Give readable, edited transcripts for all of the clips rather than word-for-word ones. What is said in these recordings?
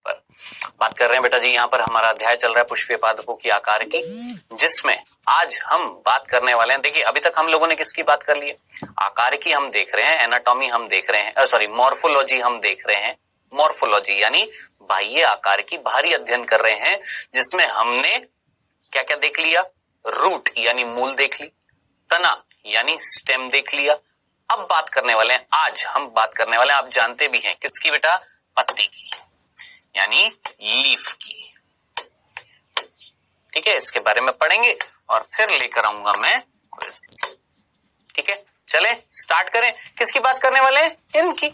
पर बात कर रहे हैं बेटा जी। यहाँ पर हमारा अध्याय चल रहा है पुष्पीय पादपों की आकार की, जिसमें आज हम बात करने वाले हैं। देखिए अभी तक हम लोगों ने किसकी बात कर ली है? आकार की हम देख रहे हैं, एनाटॉमी हम देख रहे हैं, सॉरी मॉर्फोलॉजी हम देख रहे हैं। मॉर्फोलॉजी यानी बाह्य आकार की बाहरी अध्ययन कर रहे हैं, जिसमें हमने क्या क्या देख लिया? रूट यानी मूल देख ली, तना यानी स्टेम देख लिया। अब बात करने वाले हैं, आज हम बात करने वाले हैं, आप जानते भी हैं किसकी बेटा? पत्ती की यानी लीफ की। ठीक है, इसके बारे में पढ़ेंगे और फिर लेकर आऊंगा मैं क्विज। ठीक है, चलें स्टार्ट करें। किसकी बात करने वाले हैं? इनकी।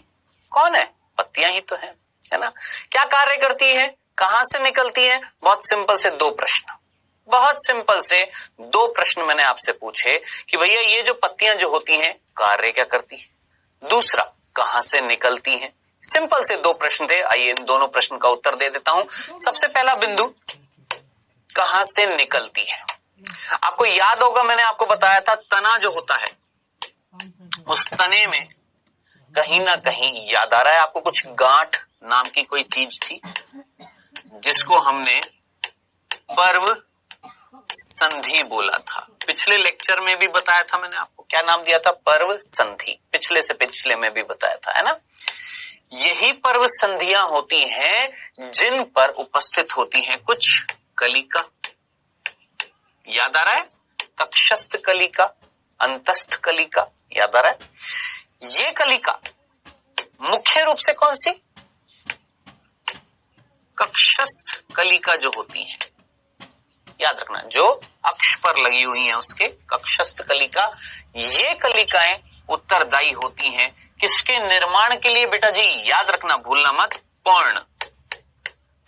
कौन है? पत्तियां ही तो है ना। क्या कार्य करती है, कहां से निकलती है? बहुत सिंपल से दो प्रश्न, बहुत सिंपल से दो प्रश्न मैंने आपसे पूछे कि भैया ये जो पत्तियां जो होती हैं कार्य क्या करती है, दूसरा कहां से निकलती हैं। सिंपल से दो प्रश्न थे, आइए इन दोनों प्रश्न का उत्तर दे देता हूं। सबसे पहला बिंदु, कहां से निकलती है। आपको याद होगा मैंने आपको बताया था तना जो होता है, उस तने में कहीं ना कहीं, याद आ रहा है आपको, कुछ गांठ नाम की कोई चीज थी जिसको हमने पर्व संधि बोला था। पिछले लेक्चर में भी बताया था मैंने आपको, क्या नाम दिया था? पर्व संधि। पिछले से पिछले में भी बताया था, है ना। यही पर्व संधियां होती हैं जिन पर उपस्थित होती हैं कुछ कलिका। याद आ रहा है? कक्षस्थ कलिका, अंतस्थ कलिका, याद आ रहा है? ये कलिका मुख्य रूप से कौन सी? कक्षस्थ कलिका जो होती है, याद रखना, जो अक्ष पर लगी हुई हैं उसके कक्षस्थ कलिका। ये कलिकाएं उत्तरदायी होती हैं किसके निर्माण के लिए बेटा जी? याद रखना, भूलना मत, पर्ण,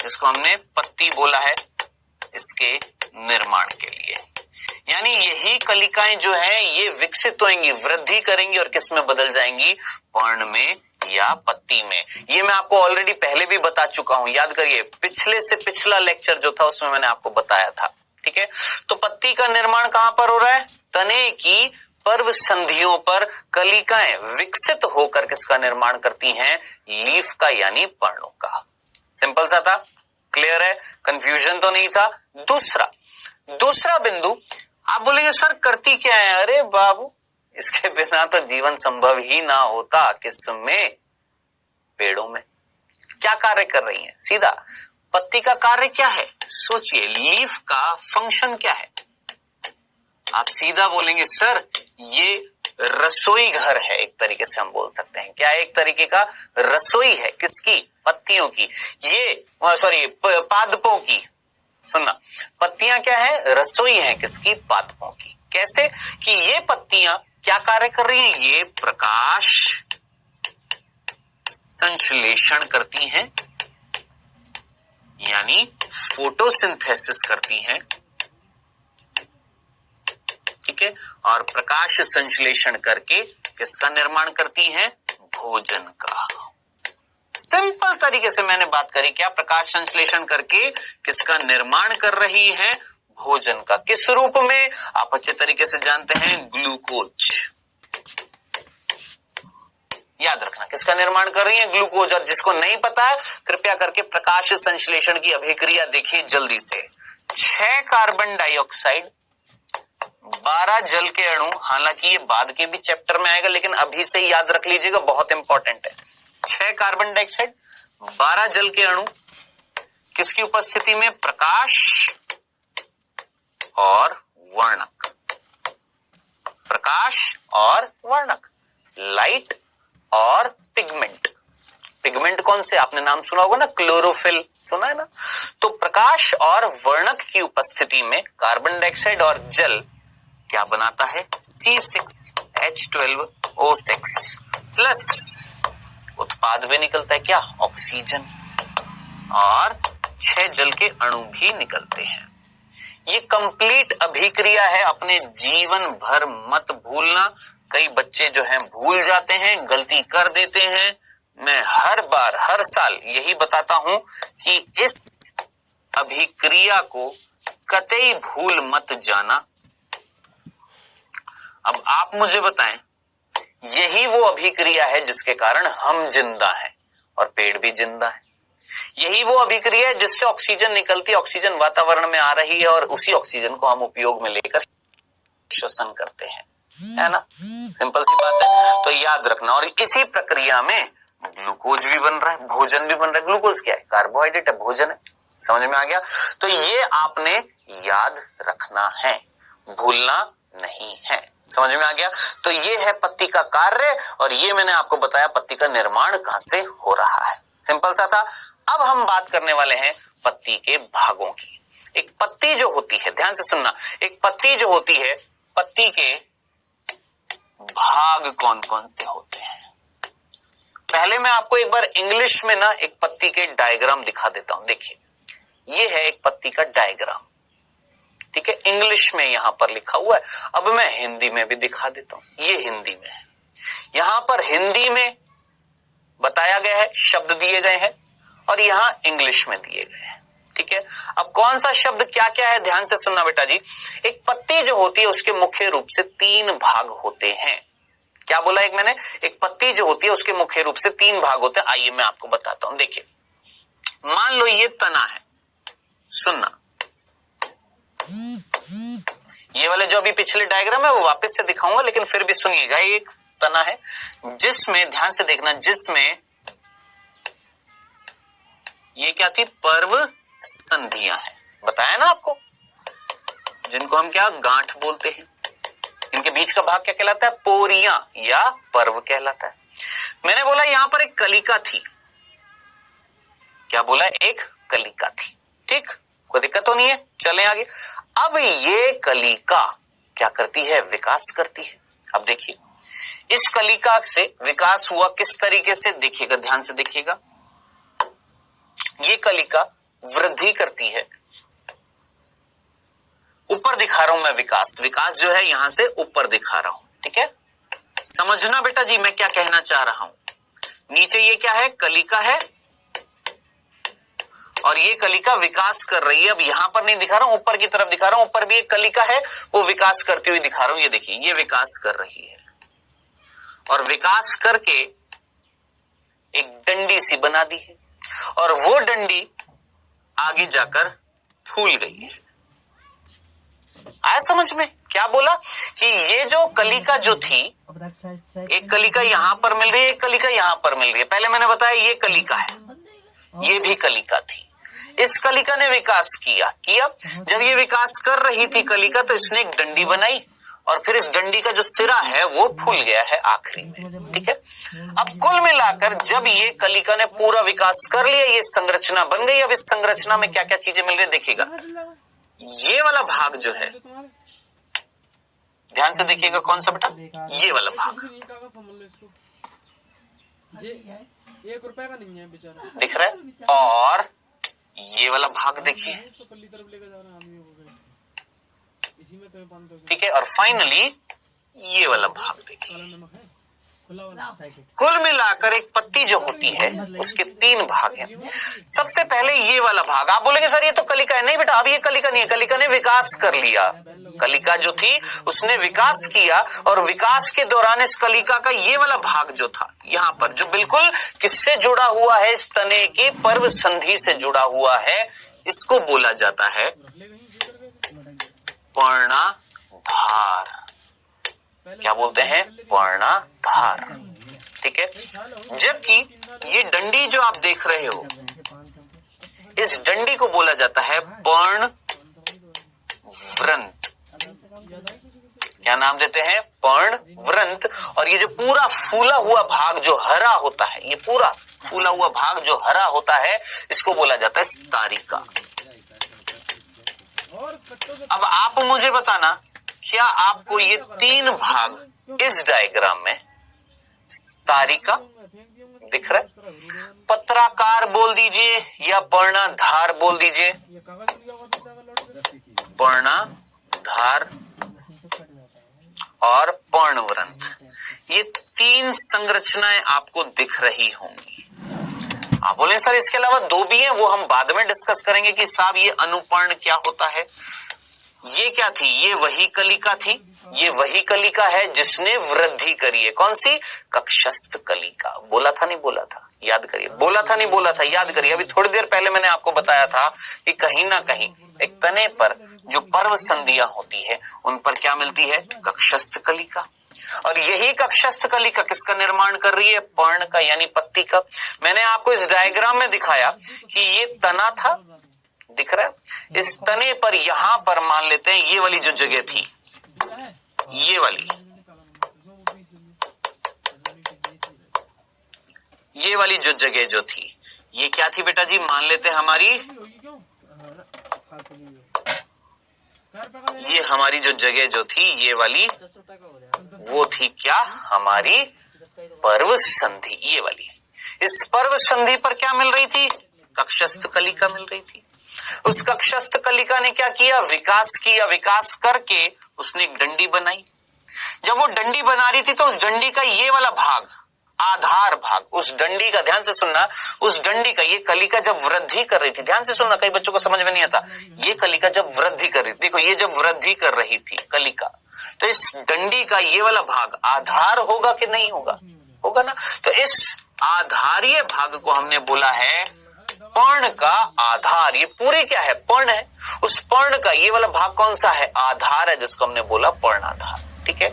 जिसको हमने पत्ती बोला है, इसके निर्माण के लिए। यानी यही कलिकाएं जो है ये विकसित होंगी, वृद्धि करेंगी और किस में बदल जाएंगी? पर्ण में या पत्ती में। ये मैं आपको ऑलरेडी पहले भी बता चुका हूं, याद करिए, पिछले से पिछला लेक्चर जो था उसमें मैंने आपको बताया था। ठीक है, तो पत्ती का निर्माण कहां पर हो रहा है? तने की पर्व संधियों पर कलिकाएं विकसित होकर किसका निर्माण करती हैं? लीफ का यानी पर्णों का। सिंपल सा था, क्लियर है, कंफ्यूजन तो नहीं था। दूसरा बिंदु, आप बोलेंगे सर करती क्या है? अरे बाबू, इसके बिना तो जीवन संभव ही ना होता। किसमें? पेड़ों में। क्या कार्य कर रही है? सीधा पत्ती का कार्य क्या है? सोचिए, लीफ का फंक्शन क्या है? आप सीधा बोलेंगे सर ये रसोई घर है, एक तरीके से हम बोल सकते हैं। क्या है? एक तरीके का रसोई है। किसकी? पत्तियों की। ये सॉरी पादपों की। सुनना, पत्तियां क्या है? रसोई है। किसकी? पादपों की। कैसे कि ये पत्तियां क्या कार्य कर रही हैं? ये प्रकाश संश्लेषण करती हैं, यानी फोटोसिंथेसिस करती हैं। ठीक है, और प्रकाश संश्लेषण करके किसका निर्माण करती हैं? भोजन का। सिंपल तरीके से मैंने बात करी, क्या प्रकाश संश्लेषण करके किसका निर्माण कर रही है? भोजन का। किस रूप में? आप अच्छे तरीके से जानते हैं, ग्लूकोज। याद रखना, किसका निर्माण कर रही है? ग्लूकोज। और जिसको नहीं पता है कृपया करके प्रकाश संश्लेषण की अभिक्रिया देखिए जल्दी से। 6 कार्बन डाइऑक्साइड, 12 जल के अणु, हालांकि ये बाद के भी चैप्टर में आएगा लेकिन अभी से याद रख लीजिएगा, बहुत इंपॉर्टेंट है। 6 कार्बन डाइऑक्साइड, 12 जल के अणु, किसकी उपस्थिति में? प्रकाश और वर्णक। प्रकाश और वर्णक, लाइट और पिगमेंट। पिगमेंट कौन से? आपने नाम सुना होगा ना, क्लोरोफिल, सुना है ना। तो प्रकाश और वर्णक की उपस्थिति में कार्बन डाइऑक्साइड और जल क्या बनाता है? C6H12O6 प्लस उत्पाद भी निकलता है, क्या? ऑक्सीजन। और 6 जल के अणु भी निकलते हैं। ये कंप्लीट अभिक्रिया है, अपने जीवन भर मत भूलना। कई बच्चे जो हैं भूल जाते हैं, गलती कर देते हैं। मैं हर बार, हर साल यही बताता हूं कि इस अभिक्रिया को कतई भूल मत जाना। अब आप मुझे बताएं, यही वो अभिक्रिया है जिसके कारण हम जिंदा हैं और पेड़ भी जिंदा है। यही वो अभिक्रिया है जिससे ऑक्सीजन निकलती है, ऑक्सीजन वातावरण में आ रही है और उसी ऑक्सीजन को हम उपयोग में लेकर श्वसन करते हैं, है ना। सिंपल सी बात है। तो याद रखना। और इसी प्रक्रिया में ग्लूकोज भी बन रहा है, भोजन भी बन रहा है। ग्लूकोज क्या है? कार्बोहाइड्रेट है, भोजन है। समझ में आ गया? तो ये आपने याद रखना है, भूलना नहीं है। समझ में आ गया? तो ये है पत्ती का कार्य और ये मैंने आपको बताया पत्ती का निर्माण कहां से हो रहा है। सिंपल सा था। अब हम बात करने वाले हैं पत्ती के भागों की। एक पत्ती जो होती है, ध्यान से सुनना, एक पत्ती जो होती है, पत्ती के भाग कौन कौन से होते हैं? पहले मैं आपको एक बार इंग्लिश में ना एक पत्ती के डायग्राम दिखा देता हूं। देखिए, ये है एक पत्ती का डायग्राम, ठीक है, इंग्लिश में यहां पर लिखा हुआ है। अब मैं हिंदी में भी दिखा देता हूं। ये हिंदी में है, यहां पर हिंदी में बताया गया है, शब्द दिए गए हैं और यहां इंग्लिश में दिए गए हैं, ठीक है। अब कौन सा शब्द क्या क्या है, ध्यान से सुनना बेटा जी। एक पत्ती जो होती है उसके मुख्य रूप से 3 भाग होते हैं। क्या बोला एक मैंने? एक पत्ती जो होती है उसके मुख्य रूप से 3 भाग होते हैं। आइए मैं आपको बताता हूं। देखिए, मान लो ये तना है, सुनना, ये वाले जो अभी पिछले डायग्राम है वो वापस से दिखाऊंगा, लेकिन फिर भी सुनिएगा। एक तना है जिसमें, ध्यान से देखना, जिसमें ये क्या थी? पर्व संधियां हैं। बताया ना आपको, जिनको हम क्या गांठ बोलते हैं। इनके बीच का भाग क्या कहलाता है? पोरियां या पर्व कहलाता है। मैंने बोला यहां पर एक कलिका थी। क्या बोला? एक कलिका थी, ठीक, कोई दिक्कत तो नहीं है। चलें आगे। अब ये कलिका क्या करती है? विकास करती है। अब देखिए, इस कलिका से विकास हुआ किस तरीके से? देखिएगा, ध्यान से देखिएगा। ये कलिका वृद्धि करती है। ऊपर दिखा रहा हूं मैं विकास, विकास जो है यहां से ऊपर दिखा रहा हूं, ठीक है। समझना बेटा जी मैं क्या कहना चाह रहा हूं। नीचे ये क्या है? कलिका है और ये कलिका विकास कर रही है। अब यहां पर नहीं दिखा रहा हूं, ऊपर की तरफ दिखा रहा हूं। ऊपर भी एक कलिका है, वो विकास करती हुई दिखा रहा हूं। ये देखिए, ये विकास कर रही है और विकास करके एक डंडी सी बना दी है और वो डंडी आगे जाकर फूल गई है। आया समझ में? क्या बोला कि ये जो कलिका जो थी, एक कलिका यहां पर मिल रही है, एक कलिका यहां पर मिल रही है। पहले मैंने बताया ये कलिका है, ये भी कलिका थी। इस कलिका ने विकास किया। जब ये विकास कर रही थी कलिका, तो इसने एक डंडी बनाई और फिर इस डंडी का जो सिरा है वो फूल गया है आखिरी में, ठीक है। अब कुल मिलाकर जब ये कलिका ने पूरा विकास कर लिया, ये संरचना बन गई। अब इस संरचना में क्या क्या चीजें मिल रही? देखिएगा, ये वाला भाग जो है, ध्यान से देखिएगा, कौन सा बेटा? ये वाला भाग ₹1 का नहीं है बेचारा, दिख रहा है। और ये वाला भाग देखिए, ठीक है। और फाइनली ये वाला भाग देखिए। कुल मिलाकर एक पत्ती जो होती है उसके 3 भाग हैं। सबसे पहले ये वाला भाग, आप बोलेंगे सर ये तो कलिका है। नहीं बेटा, अब ये कलिका नहीं है, कलिका ने विकास कर लिया। कलिका जो थी उसने विकास किया और विकास के दौरान इस कलिका का ये वाला भाग जो था यहाँ पर, जो बिल्कुल किससे जुड़ा हुआ है? इस तने की पर्व संधि से जुड़ा हुआ है। इसको बोला जाता है पर्णाधार। क्या बोलते हैं? पर्णाधार, ठीक है। जबकि ये डंडी जो आप देख रहे हो, इस डंडी को बोला जाता है पर्णवृंत। क्या नाम देते हैं? पर्णवृंत। और ये जो पूरा फूला हुआ भाग जो हरा होता है, ये पूरा फूला हुआ भाग जो हरा होता है, इसको बोला जाता है स्तारिका। अब आप मुझे बताना, क्या आपको ये 3 भाग इस डायग्राम में स्तारिका दिख रहा है? पत्राकार बोल दीजिए या पर्णाधार बोल दीजिए। पर्णाधार और पर्णवृंत, ये 3 संरचनाएं आपको दिख रही होंगी। आप बोले सर इसके अलावा 2 भी हैं, वो हम बाद में डिस्कस करेंगे कि साहब ये अनुपर्ण क्या होता है। ये क्या थी? ये वही कलिका थी, ये वही कलिका है जिसने वृद्धि करी है। कौन सी? कक्षस्थ कलिका। बोला था नहीं बोला था? याद करिए, बोला था नहीं बोला था, याद करिए। अभी थोड़ी देर पहले मैंने आपको बताया था कि कहीं ना कहीं एक तने पर जो पर्व संधियां होती है उन पर क्या मिलती है, कक्षस्थ कलिका। और यही कक्षस्थ कलिका किसका निर्माण कर रही है, पर्ण का, यानी पत्ती का। मैंने आपको इस डायग्राम में दिखाया कि ये तना था, दिख रहा है। इस तने पर यहां पर मान लेते हैं ये वाली जो जगह थी, ये वाली जो जगह जो थी, ये क्या थी बेटा जी, मान लेते हैं हमारी, ये हमारी जो जगह जो थी ये वाली, वो थी क्या, हमारी पर्व संधि, ये वाली। इस पर्व संधि पर क्या मिल रही थी, कक्षस्थ कलिका मिल रही थी। उस कक्षस्थ कलिका ने क्या किया, विकास किया। विकास करके उसने एक डंडी बनाई। जब वो डंडी बना रही थी तो उस डंडी का ये वाला भाग, आधार भाग, उस डंडी का, ध्यान से सुनना, उस डंडी का, ये कलिका जब वृद्धि कर रही थी, ध्यान से सुनना, कई बच्चों को समझ में नहीं आता, ये कलिका जब वृद्धि कर रही थी, देखो ये जब वृद्धि कर रही थी कलिका, तो इस डंडी का ये वाला भाग आधार होगा कि नहीं होगा, होगा ना। तो इस आधारीय भाग को हमने बोला है पर्ण का आधार। ये पूरे क्या है, पर्ण है। उस पर्ण का ये वाला भाग कौन सा है, आधार है, जिसको हमने बोला पर्णाधार। ठीक है,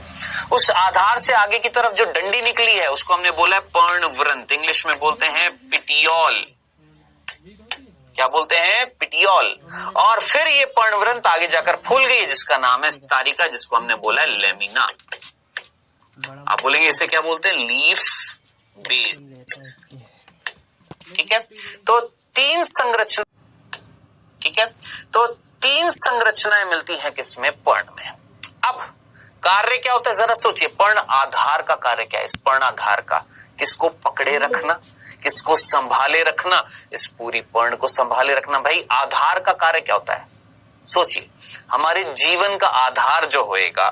उस आधार से आगे की तरफ जो डंडी निकली है उसको हमने बोला है पर्णवृंत, इंग्लिश में बोलते हैं पिटियोल। क्या बोलते हैं, पिटियोल। और फिर ये पर्णवृंत आगे जाकर फूल गई जिसका नाम है स्तारिका, जिसको हमने बोला है लेमिना। आप बोलेंगे इसे क्या बोलते हैं, लीफ बेस। ठीक है, तो तीन संरचना, ठीक है, तो तीन संरचनाएं मिलती हैं किसमें, पर्ण में। अब कार्य क्या होता है जरा सोचिए, पर्ण आधार का कार्य क्या है, इस पर्ण आधार का, किसको पकड़े रखना, किसको संभाले रखना, इस पूरी पर्ण को संभाले रखना। भाई आधार का कार्य क्या होता है, सोचिए, हमारे जीवन का आधार जो होएगा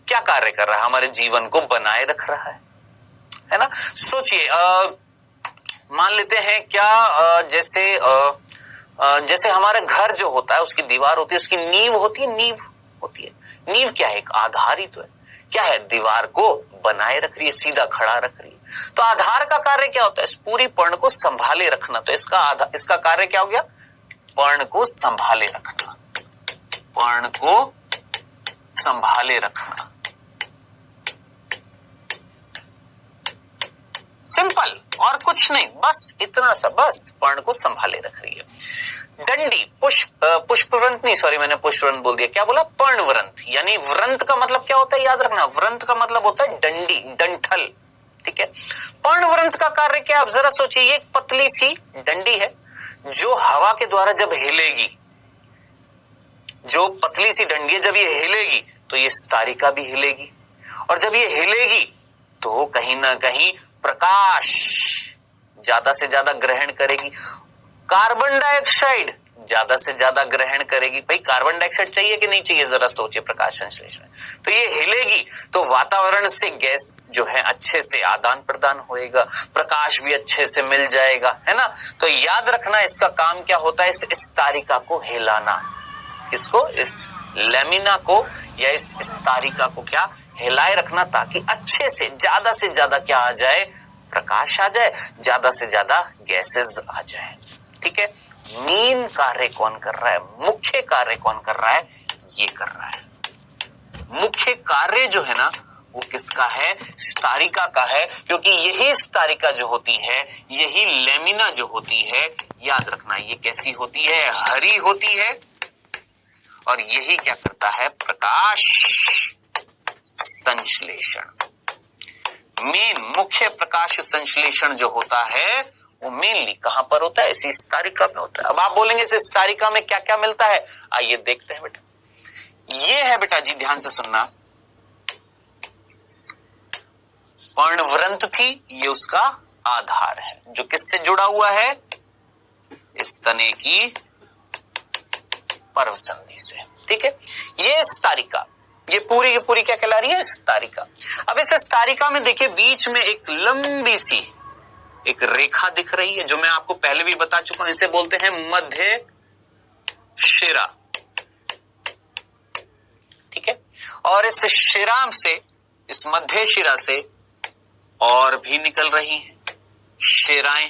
क्या कार्य कर रहा है, हमारे जीवन को बनाए रख रहा है ना। सोचिए, मान लेते हैं क्या, जैसे हमारा घर जो होता है उसकी दीवार होती है, उसकी नींव होती है, नींव होती है। नींव क्या है, एक आधार ही तो है, क्या है, दीवार को बनाए रख रही है, सीधा खड़ा रख रही है। तो आधार का कार्य क्या होता है, इस पूरी पर्ण को संभाले रखना। तो इसका कार्य क्या हो गया, पर्ण को संभाले रखना, पर्ण को संभाले रखना। सिंपल, और कुछ नहीं, बस इतना सा, बस पर्ण को संभाले रख रही है। डंडी, पुष्पवृंत नहीं, सॉरी मैंने पुष्पवृंत बोल दिया, क्या बोला, पर्णवृंत। यानी वृंत का मतलब क्या होता है, याद रखना, वृंत का मतलब होता है डंडी, डंठल। ठीक है, पर्णवृंत का कार्य क्या, आप जरा सोचिए, ये एक पतली सी डंडी है जो हवा के द्वारा जब हिलेगी, जो पतली सी डंडी है, जब ये हिलेगी तो ये स्तारिका भी हिलेगी, और जब ये हिलेगी तो कहीं ना कहीं प्रकाश ज्यादा से ज्यादा ग्रहण करेगी, कार्बन डाइऑक्साइड ज्यादा से ज्यादा ग्रहण करेगी। भाई कार्बन डाइऑक्साइड चाहिए कि नहीं चाहिए, जरा सोचिए, प्रकाश संश्लेषण। तो ये हिलेगी तो वातावरण से गैस जो है अच्छे से आदान प्रदान होएगा, प्रकाश भी अच्छे से मिल जाएगा, है ना। तो याद रखना, इसका काम क्या होता है, इस तारिका को हिलाना। किसको, इस लेमिना को या इस तारिका को क्या, हिलाए रखना, ताकि अच्छे से ज्यादा क्या आ जाए, प्रकाश आ जाए, ज्यादा से ज्यादा गैसेस आ जाए। ठीक है, मेन कार्य कौन कर रहा है, मुख्य कार्य कौन कर रहा है, ये कर रहा है। मुख्य कार्य जो है ना वो किसका है, स्तारिका का है, क्योंकि यही स्तारिका जो होती है, यही लेमिना जो होती है, याद रखना ये कैसी होती है, हरी होती है, और यही क्या करता है, प्रकाश संश्लेषण। मेन मुख्य प्रकाश संश्लेषण जो होता है वो मेनली कहां पर होता है, इसी स्तारिका में होता है। अब आप बोलेंगे इस स्तारिका में क्या क्या मिलता है, आइए देखते हैं बेटा। ये है बेटा जी, ध्यान से सुनना, पर्णवृंत थी, ये उसका आधार है, जो किससे जुड़ा हुआ है, इस तने की पर्व संधि से। ठीक है, ये स्तारिका, ये पूरी की पूरी क्या कहला रही है, स्तारिका। अब इस स्तारिका में देखिए बीच में एक लंबी सी एक रेखा दिख रही है, जो मैं आपको पहले भी बता चुका हूं, इसे बोलते हैं मध्य शिरा। ठीक है, और इस शिरा से, इस मध्य शिरा से और भी निकल रही हैं शिराएं।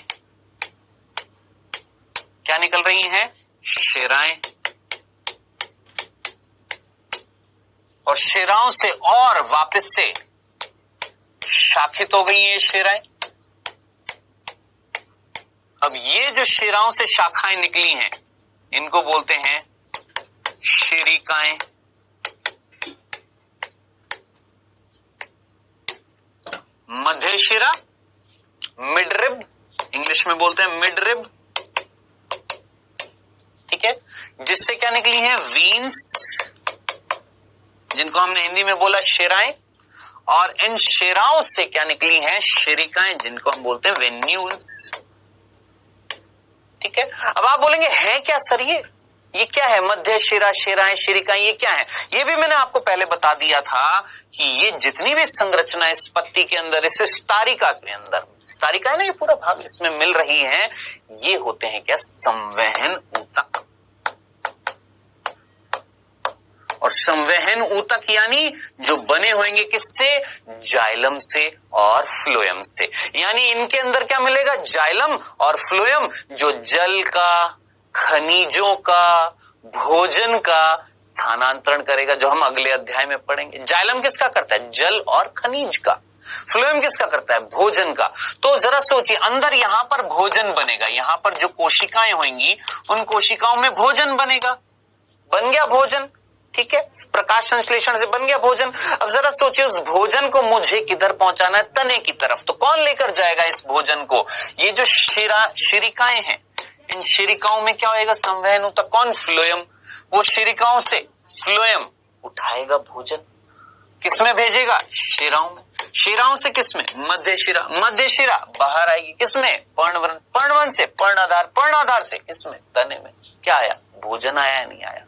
क्या निकल रही हैं? शिराएं। और शिराओं से और वापस से शाखित हो गई हैं शिराएं। अब ये जो शिराओं से शाखाएं निकली हैं इनको बोलते हैं शिरिकाएं। मध्य शिरा, मिडरिब, इंग्लिश में बोलते हैं मिडरिब, ठीक है, जिससे क्या निकली हैं? वीन्स, जिनको हमने हिंदी में बोला शिराएं, और इन शिराओं से क्या निकली हैं? शिरिकाएं, जिनको हम बोलते हैं वेन्यूल्स, ठीक है। अब आप बोलेंगे है क्या सर ये क्या है? मध्य शिरा, शिराएं, शिरिकाएं, ये क्या है? ये भी मैंने आपको पहले बता दिया था कि ये जितनी भी संरचना इस पत्ती के अंदर, इस स्तरिका के अंदर, स्तरिका है ना, ये पूरा भाग इसमें मिल रही है, ये होते हैं क्या? संवहन ऊतक। और संवहन ऊतक यानी जो बने होंगे किससे? जाइलम से और फ्लोएम से। यानी इनके अंदर क्या मिलेगा? जाइलम और फ्लोएम, जो जल का, खनिजों का, भोजन का स्थानांतरण करेगा, जो हम अगले अध्याय में पढ़ेंगे। जाइलम किसका करता है? जल और खनिज का। फ्लोएम किसका करता है? भोजन का। तो जरा सोचिए, अंदर यहां पर भोजन बनेगा, यहां पर जो कोशिकाएं होंगी उन कोशिकाओं में भोजन बनेगा। बन गया भोजन, ठीक है, प्रकाश संश्लेषण से बन गया भोजन। अब जरा सोचिए, उस भोजन को मुझे किधर पहुंचाना है? तने की तरफ। तो कौन लेकर जाएगा इस भोजन को? ये जो शिरिकाएं हैं, इन शिरिकाओं में क्या होगा? संवहन ऊतक। कौन? फ्लोएम। वो शिरिकाओं से फ्लोएम उठाएगा भोजन, किसमें भेजेगा? शिराओं में। शिराओं से किसमें? मध्य शिरा। मध्य शिरा बाहर आएगी किसमें? पर्णवन। पर्णवन से पर्णाधार। पर्णाधार से किसमें? तने में। क्या आया? भोजन आया या नहीं आया?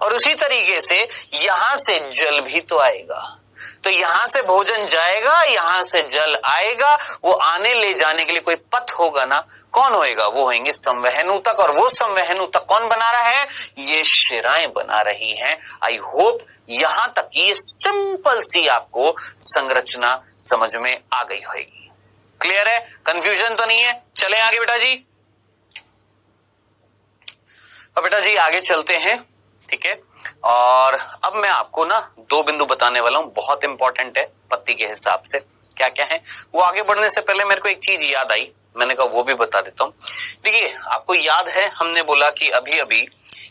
और उसी तरीके से यहां से जल भी तो आएगा। तो यहां से भोजन जाएगा, यहां से जल आएगा, वो आने ले जाने के लिए कोई पथ होगा ना, कौन होएगा? वो होंगे संवहन ऊतक। और वो संवहन ऊतक कौन बना रहा है? ये शिराएं बना रही हैं। आई होप यहां तक ये सिंपल सी आपको संरचना समझ में आ गई होगी। क्लियर है? कंफ्यूजन तो नहीं है? चलें आगे बेटा जी। अब बेटा जी आगे चलते हैं, ठीक है। और अब मैं आपको ना 2 बिंदु बताने वाला हूं, बहुत इंपॉर्टेंट है पत्ती के हिसाब से। क्या क्या है वो? आगे बढ़ने से पहले मेरे को एक चीज याद आई, मैंने कहा वो भी बता देता हूं। देखिए, आपको याद है हमने बोला कि अभी अभी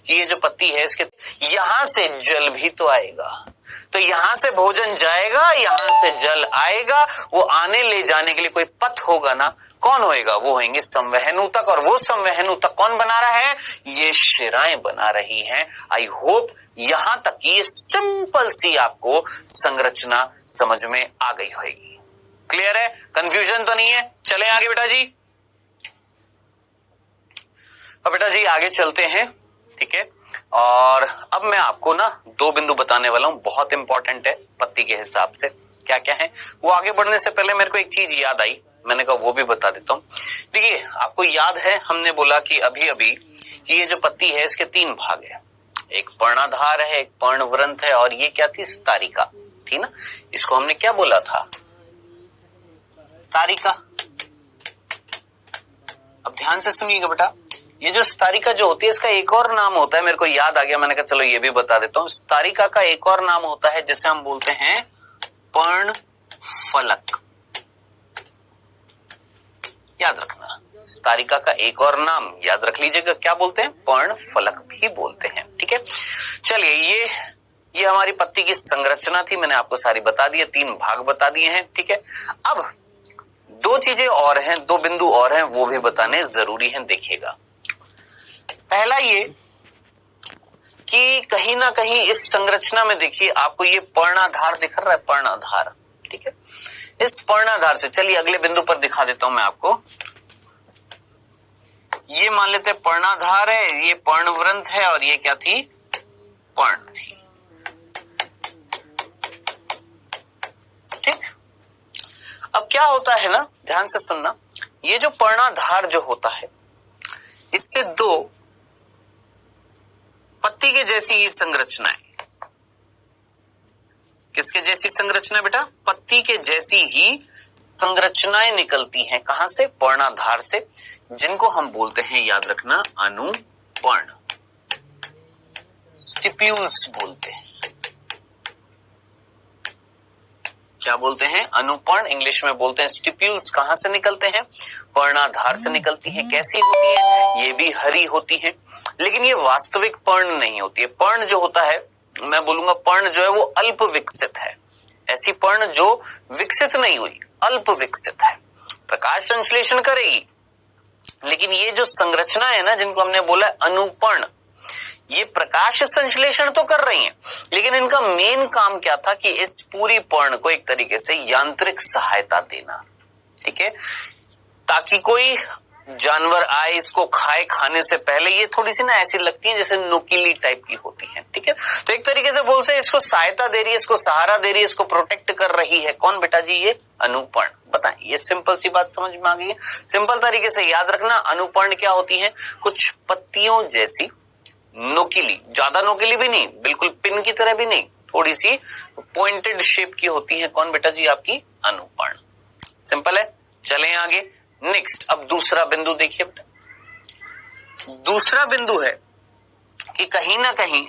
कि ये जो पत्ती है इसके यहां से जल भी तो आएगा। तो यहां से भोजन जाएगा, यहां से जल आएगा, वो आने ले जाने के लिए कोई पथ होगा ना, कौन होएगा? वो होंगे संवहन ऊतक। और वो संवहन ऊतक कौन बना रहा है? ये शिराएं बना रही हैं। आई होप यहां तक ये सिंपल सी आपको संरचना समझ में आ गई होगी। क्लियर है? कंफ्यूजन तो नहीं है? चलें आगे बेटा जी। अब बेटा जी आगे चलते हैं, ठीक है। और अब मैं आपको ना 2 बिंदु बताने वाला हूं, बहुत इंपॉर्टेंट है पत्ती के हिसाब से। क्या क्या है वो? आगे बढ़ने से पहले मेरे को एक चीज याद आई, मैंने कहा वो भी बता देता हूं। देखिए, आपको याद है हमने बोला कि अभी अभी कि ये जो पत्ती है इसके 3 भाग है। एक पर्णाधार है, एक पर्णवृंत है, और ये क्या थी? स्तरिका थी ना। इसको हमने क्या बोला था? स्तरिका। अब ध्यान से सुनिएगा बेटा, ये जो स्तरिका जो होती है इसका एक और नाम होता है, मेरे को याद आ गया, मैंने कहा चलो ये भी बता देता हूं। स्तरिका का एक और नाम होता है जिसे हम बोलते हैं पर्णफलक। याद रखना, स्तरिका का एक और नाम याद रख लीजिएगा, क्या बोलते हैं? पर्णफलक भी बोलते हैं, ठीक है। चलिए, ये हमारी पत्ती की संरचना थी, मैंने आपको सारी बता दी है, 3 भाग बता दिए हैं, ठीक है। अब 2 चीजें और हैं, 2 बिंदु और हैं, वो भी बताने जरूरी हैं, देखिएगा। पहला ये कि कहीं ना कहीं इस संरचना में देखिए आपको ये पर्णाधार दिख रहा है, पर्णाधार, ठीक है। इस पर्णाधार से चलिए अगले बिंदु पर दिखा देता हूं मैं आपको। ये मान लेते हैं पर्णाधार है, ये पर्णवृंत है, और ये क्या थी? पर्ण थी, ठीक। अब क्या होता है ना, ध्यान से सुनना, ये जो पर्णाधार जो होता है इससे 2 पत्ती के जैसी ही संरचना है। किसके जैसी संरचना बेटा? पत्ती के जैसी ही संरचनाएं निकलती हैं। कहां से? पर्णाधार से, जिनको हम बोलते हैं, याद रखना, अनुपर्ण, स्टिप्यूल्स बोलते हैं। क्या बोलते हैं? अनुपर्ण, इंग्लिश में बोलते हैं स्टिप्यूल्स। कहां से निकलते हैं? पर्णाधार से निकलती हैं। कैसी होती है? ये भी हरी होती है, लेकिन ये वास्तविक पर्ण नहीं होती है। पर्ण जो होता है, मैं बोलूंगा पर्ण जो है वो अल्प विकसित है। ऐसी पर्ण जो विकसित नहीं हुई, अल्प विकसित है, प्रकाश संश्लेषण करेगी, लेकिन ये जो संरचना है ना, जिनको हमने बोला अनुपर्ण, ये प्रकाश संश्लेषण तो कर रही हैं, लेकिन इनका मेन काम क्या था कि इस पूरी पर्ण को एक तरीके से यांत्रिक सहायता देना, ठीक है, ताकि कोई जानवर आए इसको खाए। खाने से पहले ये थोड़ी सी ना ऐसी लगती है जैसे नुकीली टाइप की होती है, ठीक है। तो एक तरीके से बोलते हैं इसको सहायता दे रही है, इसको सहारा दे रही है, इसको प्रोटेक्ट कर रही है। कौन बेटा जी? ये अनुपर्ण। बताएं, ये सिंपल सी बात समझ में आ गई है? सिंपल तरीके से याद रखना, अनुपर्ण क्या होती है? कुछ पत्तियों जैसी नोकीली, ज्यादा नोकीली भी नहीं, बिल्कुल पिन की तरह भी नहीं, थोड़ी सी पॉइंटेड शेप की होती है। कौन बेटा जी? आपकी अनुपर्ण। सिंपल है। चलें आगे, नेक्स्ट। अब दूसरा बिंदु देखिए बेटा। दूसरा बिंदु है कि कहीं ना कहीं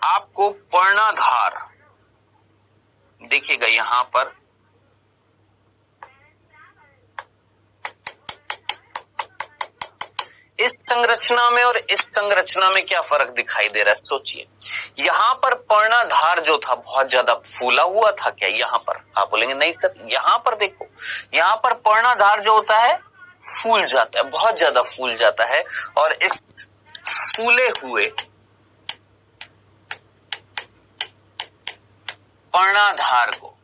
आपको पर्णाधार देखिएगा यहां पर, इस संरचना में और इस संरचना में क्या फर्क दिखाई दे रहा है? सोचिए, यहां पर पर्णाधार जो था बहुत ज्यादा फूला हुआ था क्या? यहां पर आप बोलेंगे नहीं सर, यहां पर देखो, यहां पर पर्णाधार जो होता है फूल जाता है, बहुत ज्यादा फूल जाता है, और इस फूले हुए पर्णाधार को,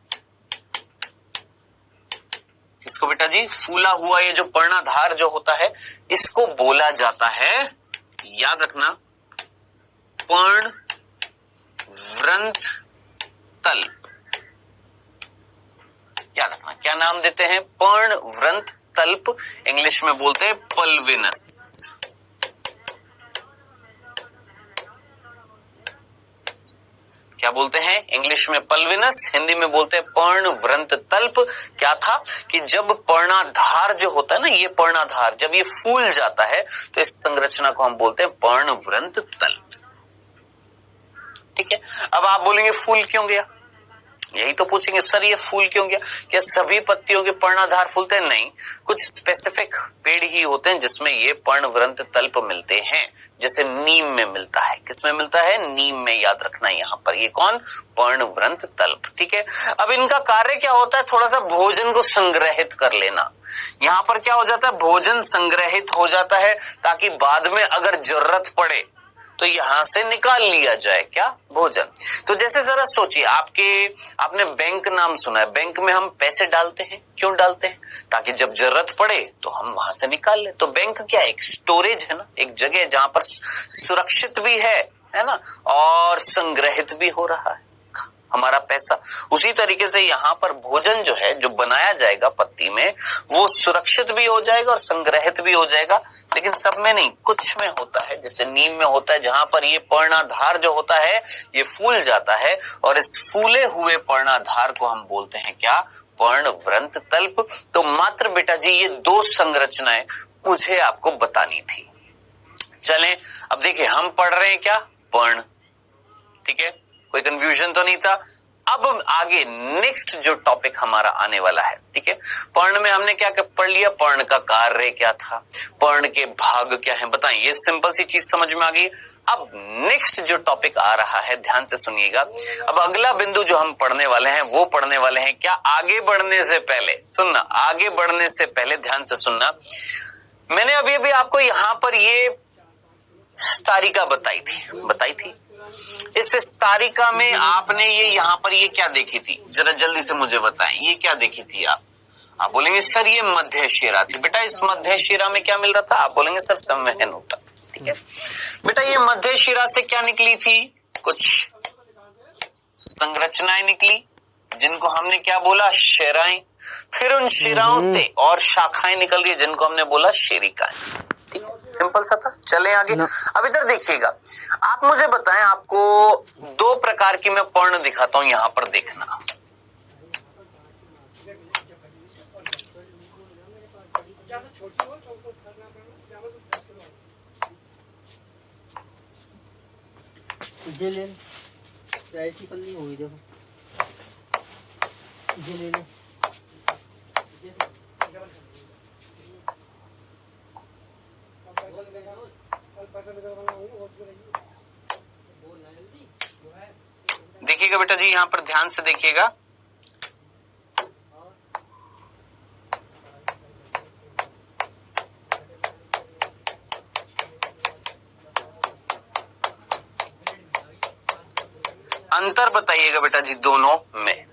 इसको बेटा जी, फूला हुआ ये जो पर्णाधार जो होता है, इसको बोला जाता है, याद रखना, पर्णवृंत तल्प। याद रखना, क्या नाम देते हैं? पर्णवृंत तल्प। इंग्लिश में बोलते हैं पल्विनस। क्या बोलते हैं? इंग्लिश में पल्विनस, हिंदी में बोलते हैं पर्णवृंत तल्प। क्या था कि जब पर्णाधार जो होता है ना, ये पर्णाधार जब ये फूल जाता है तो इस संरचना को हम बोलते हैं पर्णवृंत तल्प, ठीक है। अब आप बोलेंगे फूल क्यों गया? यही तो पूछेंगे, सर ये फूल क्यों गया? क्या सभी पत्तियों के पर्णाधार फूलते हैं? नहीं, कुछ स्पेसिफिक पेड़ ही होते हैं जिसमें ये पर्णवृंत तल्प मिलते हैं, जैसे नीम में मिलता है। किसमें मिलता है? नीम में। याद रखना यहां पर ये कौन? पर्णवृंत तल्प, ठीक है। अब इनका कार्य क्या होता है? थोड़ा सा भोजन को संग्रहित कर लेना। यहां पर क्या हो जाता है? भोजन संग्रहित हो जाता है, ताकि बाद में अगर जरूरत पड़े तो यहां से निकाल लिया जाए। क्या? भोजन। तो जैसे जरा सोचिए, आपने बैंक नाम सुना है, बैंक में हम पैसे डालते हैं, क्यों डालते हैं? ताकि जब जरूरत पड़े तो हम वहां से निकाल ले। तो बैंक क्या है? एक स्टोरेज है ना, एक जगह जहां पर सुरक्षित भी है ना, और संग्रहित भी हो रहा है हमारा पैसा। उसी तरीके से यहाँ पर भोजन जो है, जो बनाया जाएगा पत्ती में, वो सुरक्षित भी हो जाएगा और संग्रहित भी हो जाएगा। लेकिन सब में नहीं, कुछ में होता है, जैसे नीम में होता है, जहां पर ये पर्णाधार जो होता है ये फूल जाता है, और इस फूले हुए पर्णाधार को हम बोलते हैं क्या? पर्णवृंत तल्प। तो मात्र बेटा जी ये दो संरचनाएं मुझे आपको बतानी थी। चलें अब देखिए, हम पढ़ रहे हैं क्या? पर्ण, ठीक है, कोई कंफ्यूजन तो नहीं था। अब आगे नेक्स्ट जो टॉपिक हमारा आने वाला है, ठीक है। पर्ण में हमने क्या पढ़ लिया? पर्ण का कार्य क्या था, पर्ण के भाग क्या है, बताएं। ये सिंपल सी चीज समझ में आ गई। अब नेक्स्ट जो टॉपिक आ रहा है, ध्यान से सुनिएगा। अब अगला बिंदु जो हम पढ़ने वाले हैं वो पढ़ने वाले हैं क्या? आगे बढ़ने से पहले सुनना, आगे बढ़ने से पहले ध्यान से सुनना। मैंने अभी अभी आपको यहाँ पर ये तारिका बताई थी। इस तारिका में आपने ये यहाँ पर ये क्या देखी थी? जरा जल्दी से मुझे बताएं, ये क्या देखी थी आप बोलेंगे सर ये मध्य शिरा थी। बेटा इस मध्य शिरा में क्या मिल रहा था? आप बोलेंगे सर संवहन होता, ठीक है। बेटा ये मध्य शिरा से क्या निकली थी? कुछ संरचनाएं निकली, जिनको हमने क्या बोला? शिराएं। फिर उन शिराओं से और शाखाएं निकल रही है, जिनको हमने बोला शिरिकाएं। ठीक है, सिंपल सा था। चलें आगे। अब इधर देखिएगा, आप मुझे बताएं, आपको दो प्रकार की मैं पर्ण दिखाता हूं, यहां पर देखना। ऐसी पन्नी होगी, देखो ये ले ले। देखिएगा बेटा जी, यहां पर ध्यान से देखिएगा। अंतर बताइएगा बेटा जी दोनों में।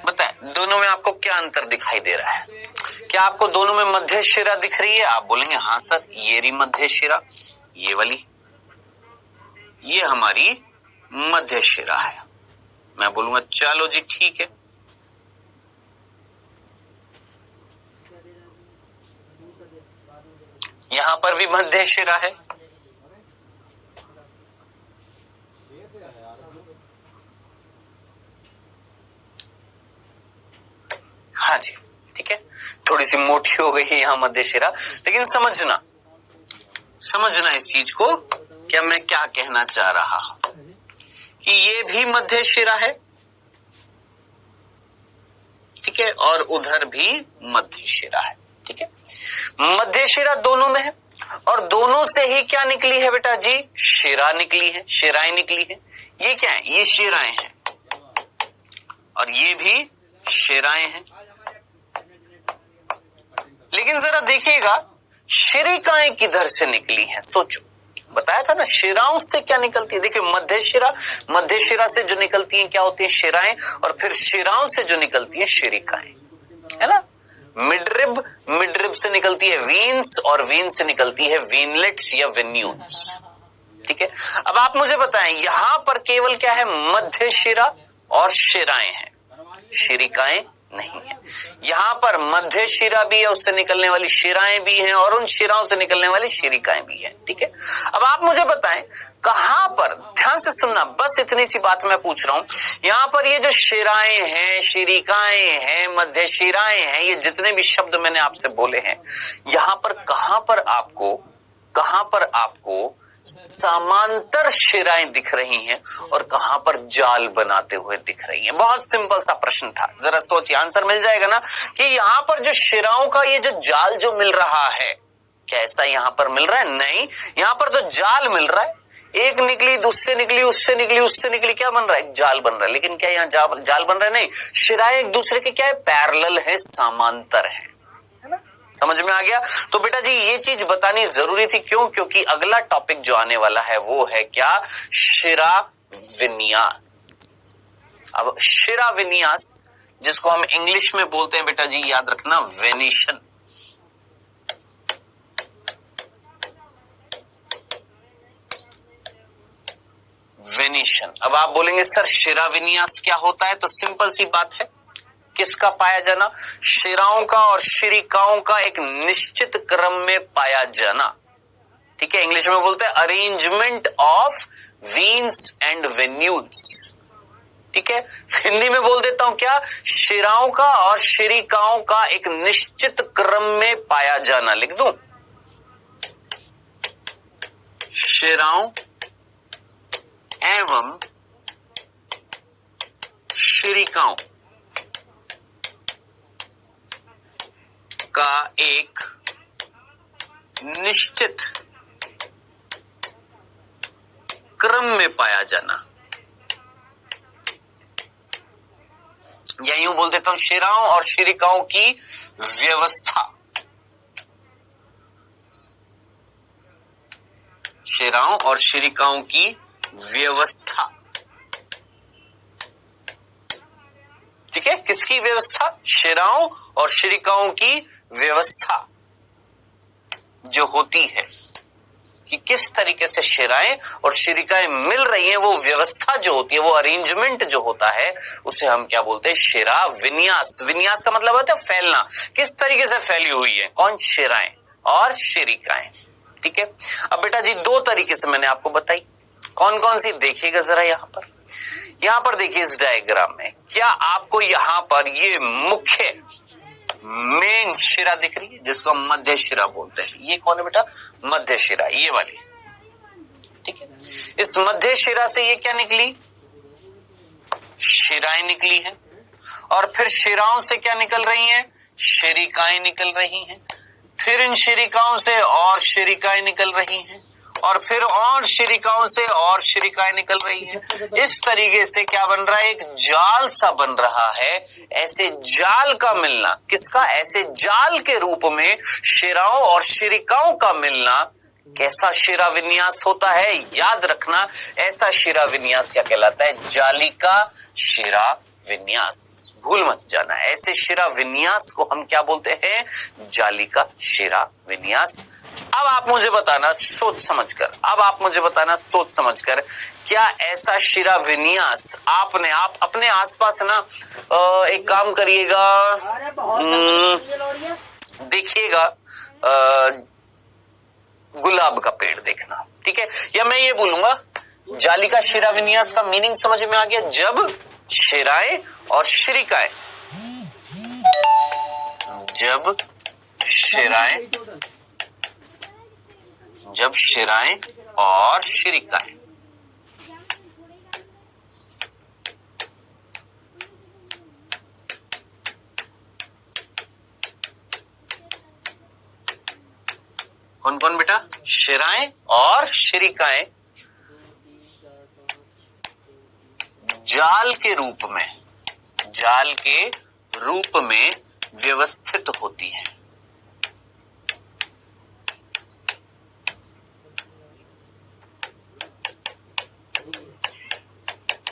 बताएं दोनों में आपको क्या अंतर दिखाई दे रहा है? क्या आपको दोनों में मध्य शिरा दिख रही है? आप बोलेंगे हाँ सर, ये रही मध्य शिरा, ये वाली, ये हमारी मध्य शिरा है। मैं बोलूंगा चलो जी ठीक है। यहां पर भी मध्य शिरा है। हाँ जी ठीक है, थोड़ी सी मोटी हो गई है यहां मध्य शिरा, लेकिन समझना इस चीज को, क्या मैं क्या कहना चाह रहा हूं कि ये भी मध्य शिरा है, ठीक है, और उधर भी मध्य शिरा है। ठीक है, मध्य शिरा दोनों में है, और दोनों से ही क्या निकली है बेटा जी? शिरा निकली है, शिराएं निकली है। ये क्या है? ये शिराएं हैं, और ये भी शिराएं हैं। लेकिन जरा देखिएगा, शिरिकाएं किधर से निकली हैं? सोचो, बताया था ना शिराओं से क्या निकलती है। देखिए मध्य शिरा से जो निकलती हैं क्या होती है? शिराएं, और फिर शिराओं से जो निकलती है शिरिकाएं, है ना। मिडरिब से निकलती है वीन्स, और वीन से निकलती है वीनलेट्स या वेन्यून्स। ठीक है, अब आप मुझे बताएं, यहां पर केवल क्या है? मध्य शिरा और शिराएं हैं, शिरिकाएं नहीं है। यहां पर मध्य शिरा भी है, उससे निकलने वाली शिराएं भी हैं, और उन शिराओं से निकलने वाली शिरिकाएं भी हैं। ठीक है, अब आप मुझे बताएं कहां पर, ध्यान से सुनना, बस इतनी सी बात मैं पूछ रहा हूं। यहां पर ये जो शिराएं हैं, शिरिकाएं हैं, मध्य शिराएं हैं, ये जितने भी शब्द मैंने आपसे बोले हैं, यहां पर कहां पर आपको समांतर शिराएं दिख रही हैं और कहां पर जाल बनाते हुए दिख रही हैं? बहुत सिंपल सा प्रश्न था, जरा सोचिए, आंसर मिल जाएगा ना कि यहां पर जो शिराओं का ये जो जाल जो मिल रहा है, क्या ऐसा यहां पर मिल रहा है? नहीं, यहां पर तो जाल मिल रहा है, एक निकली, उससे निकली, उससे निकली, उससे निकली, क्या बन रहा है? जाल बन रहा है। लेकिन क्या यहाँ जाल बन रहा है? नहीं, शिराएं एक दूसरे के क्या है? पैरेलल है, समांतर है ना। समझ में आ गया? तो बेटा जी ये चीज बतानी जरूरी थी, क्यों? क्योंकि अगला टॉपिक जो आने वाला है वो है क्या? शिरा विन्यास। अब शिरा विन्यास, जिसको हम इंग्लिश में बोलते हैं बेटा जी, याद रखना, वेनिशन। वेनिशन। अब आप बोलेंगे सर शिरा विन्यास क्या होता है? तो सिंपल सी बात है, किसका पाया जाना? शिराओं का और शिरिकाओं का एक निश्चित क्रम में पाया जाना। ठीक है, इंग्लिश में बोलते हैं arrangement of veins and venules. ठीक है, हिंदी में बोल देता हूं क्या? शिराओं का और शिरिकाओं का एक निश्चित क्रम में पाया जाना। लिख दूं, शिराओं एवं शिरिकाओं का एक निश्चित क्रम में पाया जाना, या यूं बोल देता हूं शिराओं और शिरिकाओं की व्यवस्था। शिराओं और शिरिकाओं की व्यवस्था। ठीक है, किसकी व्यवस्था? शिराओं और शिरिकाओं की व्यवस्था जो होती है, कि किस तरीके से शिराएं और शिरिकाएं मिल रही हैं, वो व्यवस्था जो होती है, वो अरेंजमेंट जो होता है, उसे हम क्या बोलते हैं? शिरा विन्यास। विन्यास का मतलब होता है फैलना, किस तरीके से फैली हुई है, कौन? शिराएं और शिरिकाएं। ठीक है। अब बेटा जी 2 तरीके से मैंने आपको बताई, कौन कौन सी देखिएगा जरा। यहां पर देखिए इस डायग्राम में, क्या आपको यहां पर ये मुख्य मेन शिरा दिख रही है, जिसको हम मध्य शिरा बोलते हैं? ये कौन है बेटा? मध्य शिरा, ये वाली। ठीक है। इस मध्य शिरा से ये क्या निकली? शिराएं निकली हैं, और फिर शिराओं से क्या निकल रही हैं? शिरिकाएं निकल रही हैं। फिर इन शिरिकाओं से और शिरिकाएं निकल रही हैं, और फिर और शिरिकाओं से और शिरिकाएं निकल रही हैं। इस तरीके से क्या बन रहा है? एक जाल सा बन रहा है। ऐसे जाल का मिलना, किसका? ऐसे जाल के रूप में शिराओं और शिरिकाओं का मिलना कैसा शिरा विन्यास होता है? याद रखना, ऐसा शिरा विन्यास क्या कहलाता है? जालिका शिरा विन्यास। भूल मत जाना, ऐसे शिरा विन्यास को हम क्या बोलते हैं? जालिका शिरा विन्यास। अब आप मुझे बताना सोच समझकर, क्या ऐसा शिरा विन्यास आपने आप अपने आसपास ना एक काम करिएगा, देखिएगा गुलाब का पेड़ देखना। ठीक है। या मैं ये बोलूंगा, जालिका शिरा विन्यास का मीनिंग समझ में आ गया? जब शिराएं और शिरिकाएं, जब शिराएं और शिरिकाएं कौन कौन बेटा? शिराएं और शिरिकाएं जाल के रूप में व्यवस्थित होती है।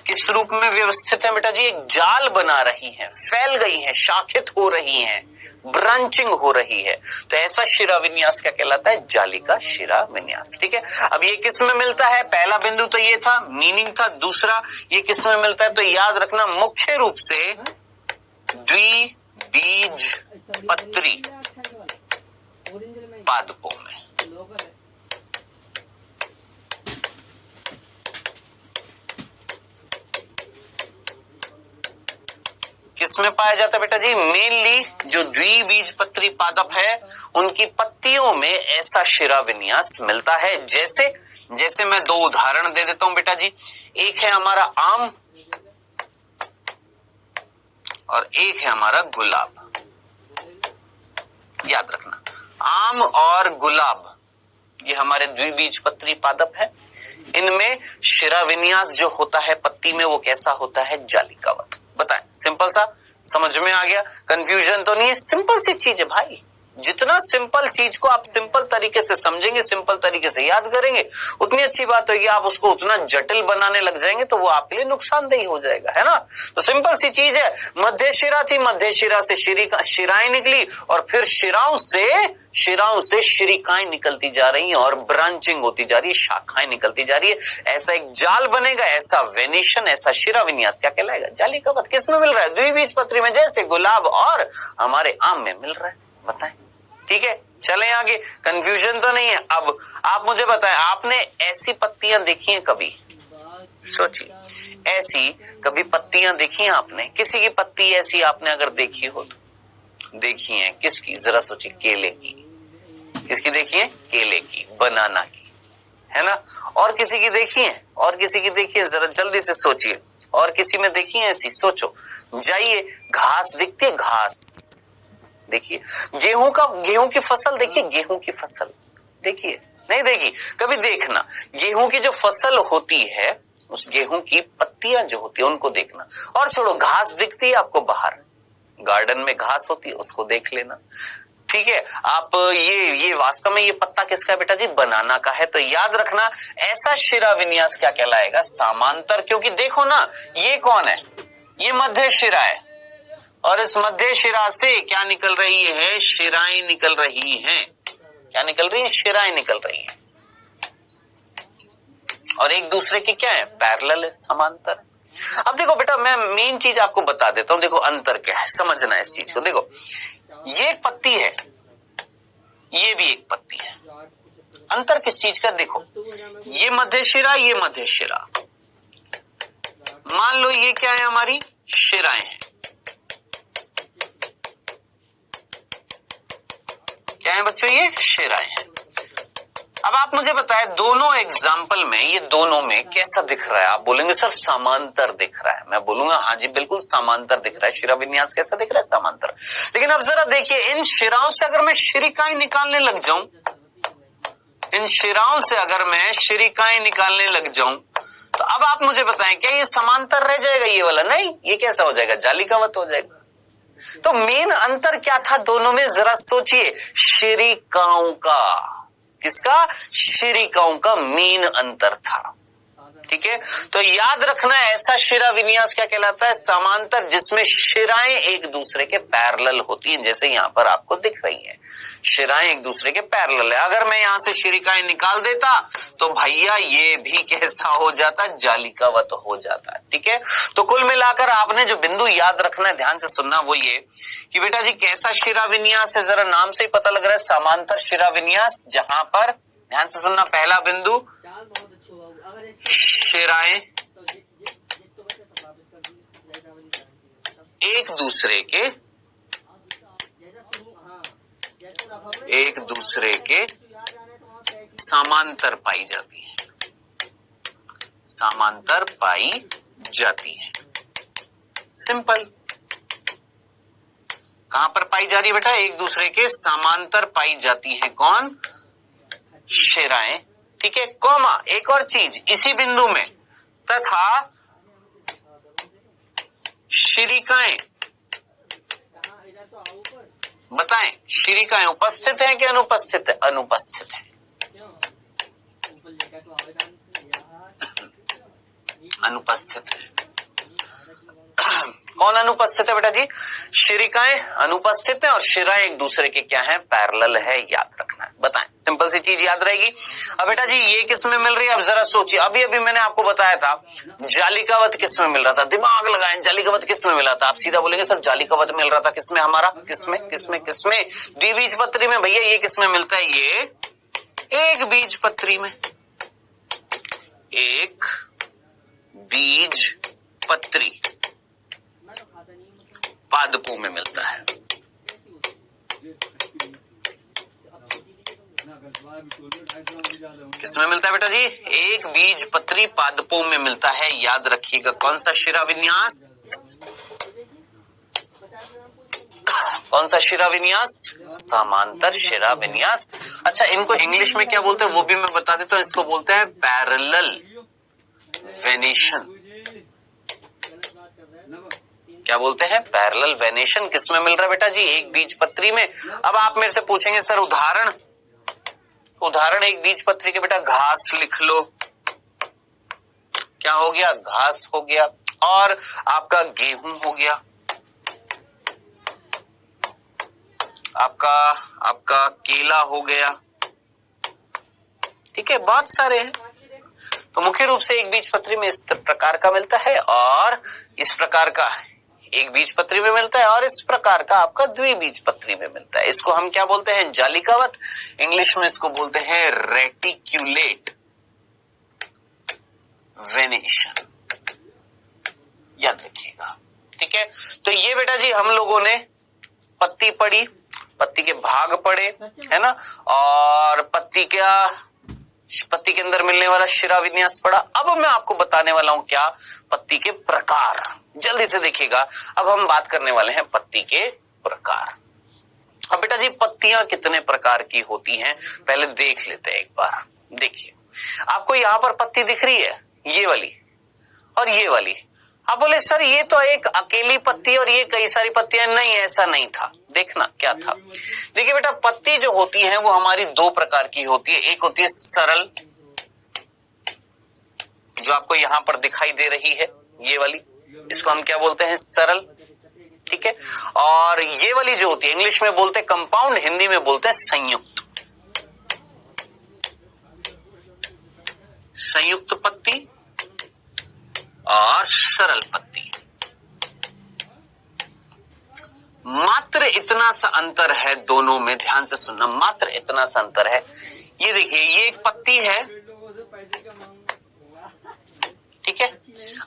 किस रूप में व्यवस्थित है बेटा जी? एक जाल बना रही है, फैल गई है, शाखित हो रही है, ब्रांचिंग हो रही है। तो ऐसा शिरा विन्यास क्या कहलाता है? जालिका शिरा विन्यास। ठीक है। अब ये किस में मिलता है? पहला बिंदु तो ये था, मीनिंग था। दूसरा, ये किस में मिलता है? तो याद रखना, मुख्य रूप से द्विबीजपत्री पादपों में। किसमें पाया जाता है बेटा जी? मेनली जो द्विबीजपत्री पादप है, उनकी पत्तियों में ऐसा शिरा विन्यास मिलता है। जैसे मैं 2 उदाहरण दे देता हूं बेटा जी। एक है हमारा आम और एक है हमारा गुलाब। याद रखना, आम और गुलाब ये हमारे द्विबीजपत्री पादप है। इनमें शिरा विन्यास जो होता है पत्ती में, वो कैसा होता है? जालिकावत। बताएं, सिंपल सा, समझ में आ गया? कंफ्यूजन तो नहीं है? सिंपल सी चीज है भाई। जितना सिंपल चीज को आप सिंपल तरीके से समझेंगे, सिंपल तरीके से याद करेंगे, उतनी अच्छी बात होगी। आप उसको उतना जटिल बनाने लग जाएंगे तो वो आपके लिए नुकसानदेही हो जाएगा, है ना? तो सिंपल सी चीज है, मध्य शिरा थी, मध्य शिरा से शिराएं निकली, और फिर शिराओं से शिरिकाएं निकलती जा रही हैं, और ब्रांचिंग होती जा रही है, शाखाएं निकलती जा रही है। ऐसा एक जाल बनेगा, ऐसा वेनेशन, ऐसा शिरा विन्यास क्या कहलाएगा? जालिकावत। किस में मिल रहा है? द्विबीजपत्री में, जैसे गुलाब और हमारे आम में मिल रहा है। बताएं। ठीक है, चलें आगे। कंफ्यूजन तो नहीं है? अब आप मुझे बताएं, आपने ऐसी पत्तियां देखी हैं कभी? सोचिए, ऐसी कभी पत्तियां देखी हैं आपने? किसी की पत्ती ऐसी आपने अगर देखी हो तो देखी है किसकी? जरा सोचिए। केले की। किसकी देखी है? केले की, बनाना की, है ना? और किसी की देखी है? और किसी की देखी है? जरा जल्दी से सोचिए। और किसी में देखी है ऐसी? सोचो, जाइए। घास दिखती है? घास देखिए। गेहूं की फसल देखिए, गेहूं की फसल देखिए, नहीं देखी? कभी देखना, गेहूं की जो फसल होती है, उस गेहूं की पत्तियां जो होती है उनको देखना। और छोड़ो, घास दिखती है आपको बाहर, गार्डन में घास होती है, उसको देख लेना। ठीक है। आप ये वास्तव में ये पत्ता किसका है बेटा जी? बनाना का है। तो याद रखना, ऐसा शिरा विन्यास क्या कहलाएगा? समांतर। क्योंकि देखो ना, ये कौन है? ये मध्य शिरा है, और इस मध्य शिरा से क्या निकल रही है? शिराएं निकल रही हैं। क्या निकल रही है? शिराएं निकल रही हैं। और एक दूसरे के क्या है, पैरेलल है, समांतर। अब देखो बेटा, मैं मेन चीज आपको बता देता हूं, देखो अंतर क्या है, समझना है इस चीज को। देखो ये एक पत्ती है, ये भी एक पत्ती है, अंतर किस चीज का, देखो ये मध्य शिरा, ये मध्य शिरा, मान लो ये क्या है, हमारी शिराएं हैं, क्या है बच्चों, ये शिराएं हैं। अब आप मुझे बताएं दोनों एग्जाम्पल में, ये दोनों में कैसा दिख रहा है? आप बोलेंगे सर समांतर दिख रहा है, मैं बोलूंगा हाँ जी बिल्कुल समांतर दिख रहा है। शिरा विन्यास कैसा दिख रहा है, समांतर। लेकिन अब जरा देखिए, इन शिराओं से अगर मैं शिरिकाएं निकालने लग जाऊं, इन शिराओं से अगर मैं शिरिकाएं निकालने लग जाऊं, तो अब आप मुझे बताएं क्या ये समांतर रह जाएगा ये वाला? नहीं, ये कैसा हो जाएगा, जालिकावत हो जाएगा। तो मेन अंतर क्या था दोनों में, जरा सोचिए, शिरिकाओं का, किसका, शिरिकाओं का मेन अंतर था। ठीक है, तो याद रखना ऐसा शिरा विन्यास क्या कहलाता है, समांतर, जिसमें शिराएं एक दूसरे के पैरेलल होती हैं, जैसे यहां पर आपको दिख रही हैं, शिराएं एक दूसरे के पैरेलल है। अगर मैं यहां से शिरिकाएं निकाल देता तो भैया ये भी कैसा हो जाता, जालिकावत हो जाता है। ठीक है, तो कुल मिलाकर आपने जो बिंदु याद रखना है, ध्यान से सुनना, वो ये कि बेटा जी कैसा शिरा विन्यास है, जरा नाम से ही पता लग रहा है, समांतर शिरा विन्यास, जहां पर, ध्यान से सुनना, पहला बिंदु शिराएं एक दूसरे के समांतर पाई जाती है, समांतर पाई जाती है। सिंपल। कहां पर पाई जा रही है बेटा, एक दूसरे के समांतर पाई जाती है, कौन, शिराएं। ठीक है, कॉमा, एक और चीज इसी बिंदु में, तथा शिरिकाएं, बताएं शिरिकाएं उपस्थित है कि अनुपस्थित है, अनुपस्थित है, अनुपस्थित है। कौन अनुपस्थित है बेटा जी, शिरिकाएं अनुपस्थित है और शिराएं एक दूसरे के क्या है, पैरेलल है, याद रखना है। बताएं, सिंपल सी चीज याद रहेगी। अब बेटा जी ये किस में मिल रही है, अब जरा सोचिए, अभी अभी मैंने आपको बताया था जालिकावत किस में मिल रहा था, दिमाग लगाएं, जालिकावत किस में मिला था? आप सीधा बोलेंगे सर जालिकावत मिल रहा था किसमें, हमारा किसमें द्विबीजपत्री में। भैया ये किसमें मिलता है, ये एक बीजपत्री में, एक बीजपत्री पादपों में मिलता है। किसमें मिलता है बेटा जी, एक बीजपत्री पादपों में मिलता है, याद रखिएगा। कौन सा शिरा विन्यास, कौन सा शिरा विन्यास, समांतर शिरा विन्यास। अच्छा, इनको इंग्लिश में क्या बोलते हैं वो भी मैं बता देता हूं, इसको बोलते हैं पैरेलल वेनेशन। क्या बोलते हैं, पैरेलल वेनेशन। किसमें मिल रहा है बेटा जी, एक बीजपत्री में। अब आप मेरे से पूछेंगे सर उदाहरण, उदाहरण एक बीजपत्री के बेटा, घास लिख लो, क्या हो गया, घास हो गया, और आपका गेहूं हो गया, आपका केला हो गया। ठीक है, बहुत सारे हैं। तो मुख्य रूप से एक बीजपत्री में इस प्रकार का मिलता है, और इस प्रकार का एक बीजपत्री में मिलता है, और इस प्रकार का आपका द्विबीजपत्री में मिलता है। इसको हम क्या बोलते हैं, जालिकावत। इंग्लिश में इसको बोलते हैं रेटिक्यूलेट वेनेशन, याद रखिएगा। ठीक है, तो ये बेटा जी हम लोगों ने पत्ती पढ़ी, पत्ती के भाग पढ़े, है ना, और पत्ती के अंदर मिलने वाला शिरा विन्यास पढ़ा। अब मैं आपको बताने वाला हूं क्या, पत्ती के प्रकार। जल्दी से देखिएगा, अब हम बात करने वाले हैं पत्ती के प्रकार। अब बेटा जी पत्तियां कितने प्रकार की होती हैं, पहले देख लेते हैं एक बार। देखिए, आपको यहां पर पत्ती दिख रही है, ये वाली और ये वाली। आप बोले सर ये तो एक अकेली पत्ती और ये कई सारी पत्तियां, नहीं ऐसा नहीं था। देखना क्या था, देखिए बेटा पत्ती जो होती है वो हमारी दो प्रकार की होती है। एक होती है सरल, जो आपको यहां पर दिखाई दे रही है, ये वाली, इसको हम क्या बोलते हैं, सरल। ठीक है, और ये वाली जो होती है इंग्लिश में बोलते हैं कंपाउंड, हिंदी में बोलते हैं संयुक्त। संयुक्त पत्ती और सरल पत्ती। मात्र इतना सा अंतर है दोनों में, ध्यान से सुनना, मात्र इतना सा अंतर है। ये देखिए, ये एक पत्ती है, ठीक है।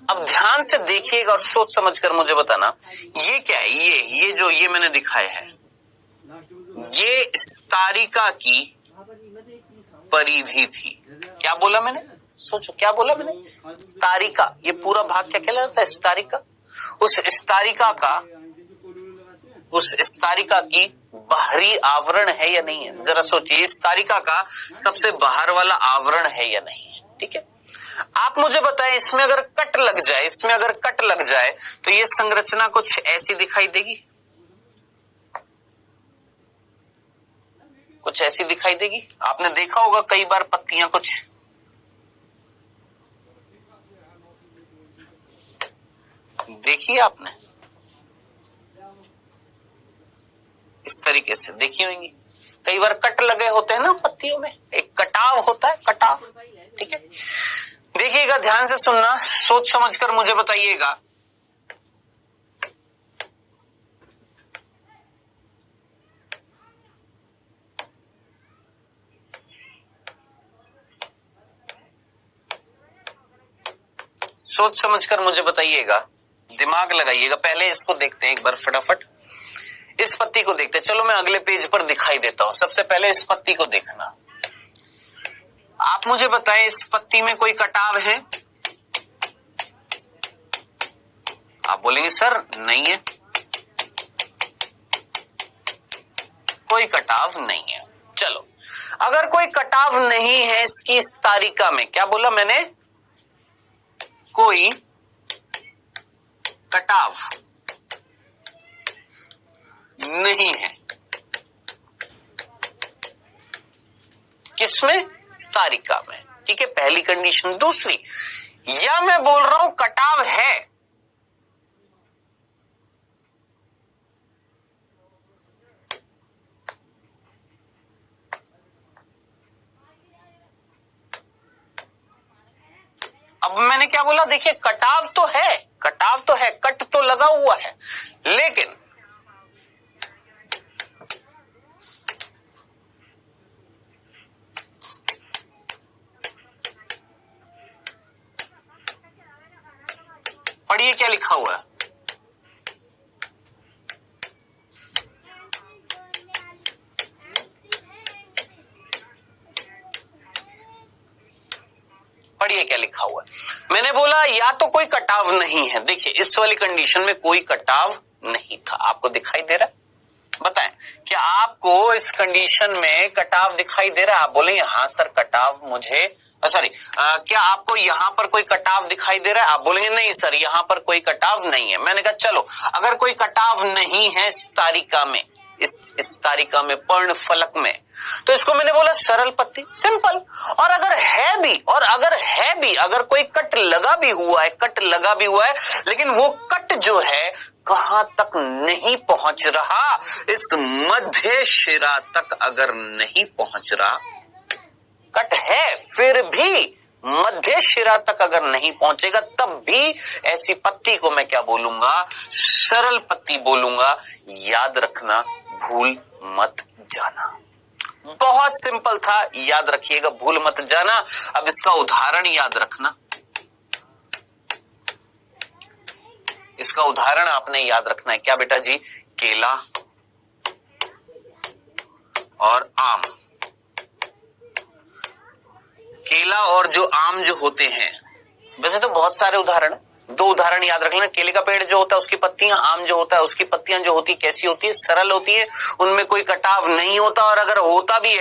अब ध्यान से देखिएगा और सोच समझकर मुझे बताना, ये क्या है? ये मैंने दिखाया है, ये स्तारिका की परिधि थी। क्या बोला मैंने? सोचो, क्या बोला मैंने? स्तारिका। ये पूरा भाग क्या कहलाता है? स्तारिका। उस स्तारिका की बाहरी आवरण है या नहीं है? जरा सोचिए, स्तारिका का सबसे बाहर वाला आवरण है या नहीं है? ठीक है, आप मुझे बताएं, इसमें अगर कट लग जाए तो ये संरचना कुछ ऐसी दिखाई देगी? कुछ ऐसी दिखाई देगी? आपने देखा होगा कई बार पत्तियां कुछ देखी आपने, इस तरीके से देखी होंगी। कई बार कट लगे होते हैं ना पत्तियों में, एक कटाव होता है, कटाव, ठीक है। देखिएगा, ध्यान से सुनना, सोच समझकर मुझे बताइएगा। सोच समझकर मुझे बताइएगा, दिमाग लगाइएगा। पहले इसको देखते हैं एक बार फटाफट, इस पत्ती को देखते हैं। चलो मैं अगले पेज पर दिखाई देता हूं। सबसे पहले इस पत्ती को देखना। आप मुझे बताएं, इस पत्ती में कोई कटाव है? आप बोलेंगे सर नहीं है, कोई कटाव नहीं है। चलो, अगर कोई कटाव नहीं है इसकी स्तारिका में, क्या बोला मैंने? कोई कटाव नहीं है, किसमें? स्तारिका में, ठीक है, पहली कंडीशन। दूसरी, या मैं बोल रहा हूं कटाव है, अब मैंने क्या बोला? देखिए, कटाव तो है, कट तो लगा हुआ है, लेकिन पढ़िए क्या लिखा हुआ है। पढ़िए क्या लिखा हुआ है। मैंने बोला या तो कोई कटाव नहीं है। देखिए, इस वाली कंडीशन में कोई कटाव नहीं था। आपको दिखाई दे रहा है? बताएं, क्या आपको इस कंडीशन में कटाव दिखाई दे रहा है? आप बोलेंगे हाँ सर, कटाव मुझे, सॉरी, क्या आपको यहां पर कोई कटाव दिखाई दे रहा है? आप बोलेंगे नहीं सर, यहां पर कोई कटाव नहीं है। मैंने कहा चलो, अगर कोई कटाव नहीं है इस तारिका में, इस तारिका में, पर्ण फलक में, तो इसको मैंने बोला सरल पत्ती, सिंपल। और अगर है भी, अगर कोई कट लगा भी हुआ है, लेकिन वो कट जो है कहां तक नहीं पहुंच रहा, इस मध्य शिरा तक अगर नहीं पहुंच रहा, कट है फिर भी मध्य शिरा तक अगर नहीं पहुंचेगा, तब भी ऐसी पत्ती को मैं क्या बोलूंगा? सरल पत्ती बोलूंगा। याद रखना, भूल मत जाना। बहुत सिंपल था, याद रखिएगा, भूल मत जाना। अब इसका उदाहरण याद रखना, इसका उदाहरण आपने याद रखना है। क्या बेटा जी? केला और आम। केला और जो आम जो होते हैं, वैसे तो बहुत सारे उदाहरण, दो उदाहरण याद रख लेना। केले का पेड़ जो होता है उसकी पत्तियां, आम जो होता है उसकी पत्तियां जो होती कैसी होती है? सरल होती है, उनमें कोई कटाव नहीं होता। और अगर होता भी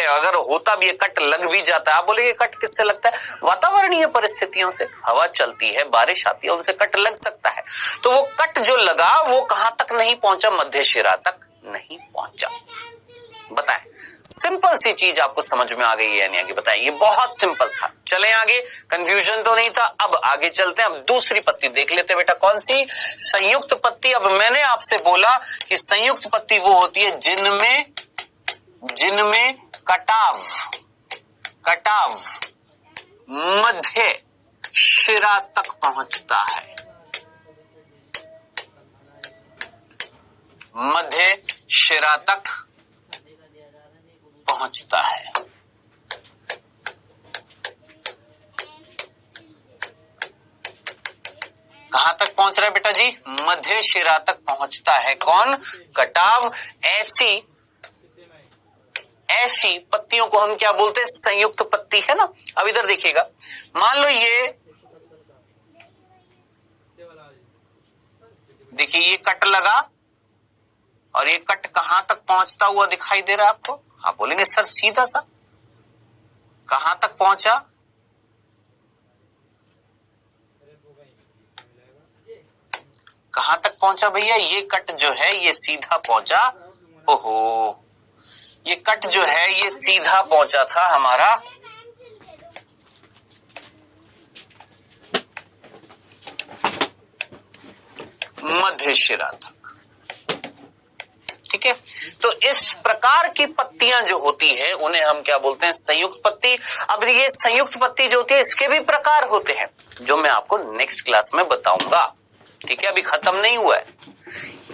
है, कट लग भी जाता है। आप बोलेंगे कट किससे लगता है? वातावरणीय परिस्थितियों से, हवा चलती है, बारिश आती है, उनसे कट लग सकता है। तो वो कट जो लगा वो कहां तक नहीं पहुंचा? मध्य शिरा तक नहीं पहुंचा। बताएं, सिंपल सी चीज आपको समझ में आ गई है या नहीं आ गई? बताएं, ये बहुत सिंपल था। चलें आगे, कंफ्यूजन तो नहीं था। अब आगे चलते हैं, अब दूसरी पत्ती देख लेते हैं बेटा। कौन सी? संयुक्त पत्ती। अब मैंने आपसे बोला कि संयुक्त पत्ती वो होती है जिनमें कटाव मध्य शिरा तक पहुंचता है, मध्य शिरा तक पहुंचता है। कहां तक पहुंच रहा है बेटा जी? मध्य शिरा तक पहुंचता है। कौन? कटाव। ऐसी पत्तियों को हम क्या बोलते हैं? संयुक्त पत्ती, है ना। अब इधर देखिएगा, मान लो ये देखिए, ये कट लगा और ये कट कहां तक पहुंचता हुआ दिखाई दे रहा है आपको? आप बोलेंगे सर सीधा सा, कहां तक पहुंचा? कहां तक पहुंचा भैया? ये कट जो है ये सीधा पहुंचा। ओहो, ये कट जो है ये सीधा पहुंचा था हमारा मध्य शिरा तक, ठीक है। तो इस प्रकार की पत्तियां जो होती है उन्हें हम क्या बोलते हैं? संयुक्त पत्ती। अब ये संयुक्त पत्ती जो होती है इसके भी प्रकार होते हैं, जो मैं आपको नेक्स्ट क्लास में बताऊंगा, ठीक है। अभी खत्म नहीं हुआ है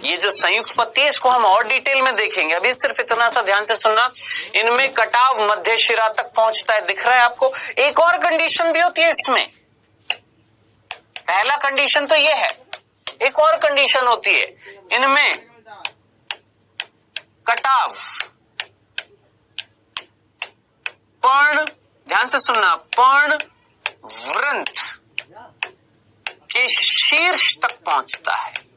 ये जो संयुक्त पत्ती है, इसको हम और डिटेल में देखेंगे। अभी सिर्फ इतना सा ध्यान से सुनना, इनमें कटाव मध्य शिरा तक पहुंचता है, दिख रहा है आपको। एक और कंडीशन भी होती है इसमें, पहला कंडीशन तो ये है, एक और कंडीशन होती है इनमें कटाव पर्ण, ध्यान से सुनना, पर्ण वृंत के शीर्ष तक पहुंचता है।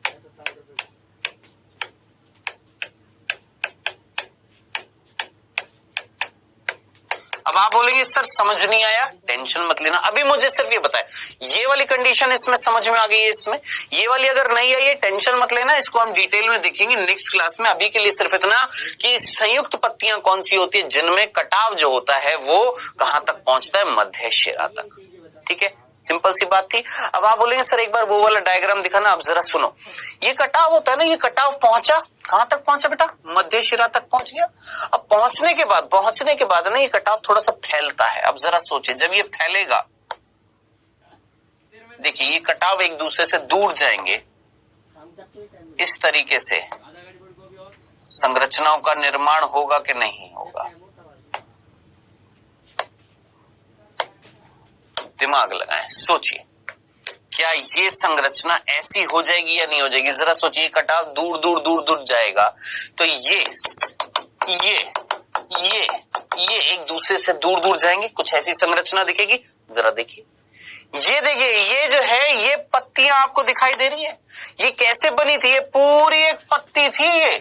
अब आप बोलेंगे सर समझ नहीं आया, टेंशन मत लेना। अभी मुझे सिर्फ ये बताए, ये वाली कंडीशन इसमें समझ में आ गई है, इसमें ये वाली अगर नहीं आई है टेंशन मत लेना, इसको हम डिटेल में देखेंगे नेक्स्ट क्लास में। अभी के लिए सिर्फ इतना कि संयुक्त पत्तियां कौन सी होती है जिनमें कटाव जो होता है वो कहां तक पहुंचता है? मध्य शिरा तक, ठीक है। सिंपल सी बात थी। अब आप बोलेंगे सर एक बार वो वाला डायग्राम दिखाना। अब जरा सुनो, ये कटाव होता है ना, ये कटाव पहुंचा, कहां तक पहुंचा बेटा? मध्य शिरा तक पहुंच गया। अब पहुंचने के बाद ना ये कटाव थोड़ा सा फैलता है। अब जरा सोचिए, जब ये फैलेगा, देखिए ये कटाव एक दूसरे से दूर जाएंगे, इस तरीके से संरचनाओं का निर्माण होगा कि नहीं होगा? दिमाग लगाएं, सोचिए, क्या ये संरचना ऐसी हो जाएगी या नहीं हो जाएगी? जरा सोचिए, कटाव दूर दूर दूर दूर जाएगा तो ये एक दूसरे से दूर दूर जाएंगे, कुछ ऐसी संरचना दिखेगी। जरा देखिए, ये देखिए, ये जो है ये पत्तियां आपको दिखाई दे रही है, ये कैसे बनी थी? ये पूरी एक पत्ती थी। ये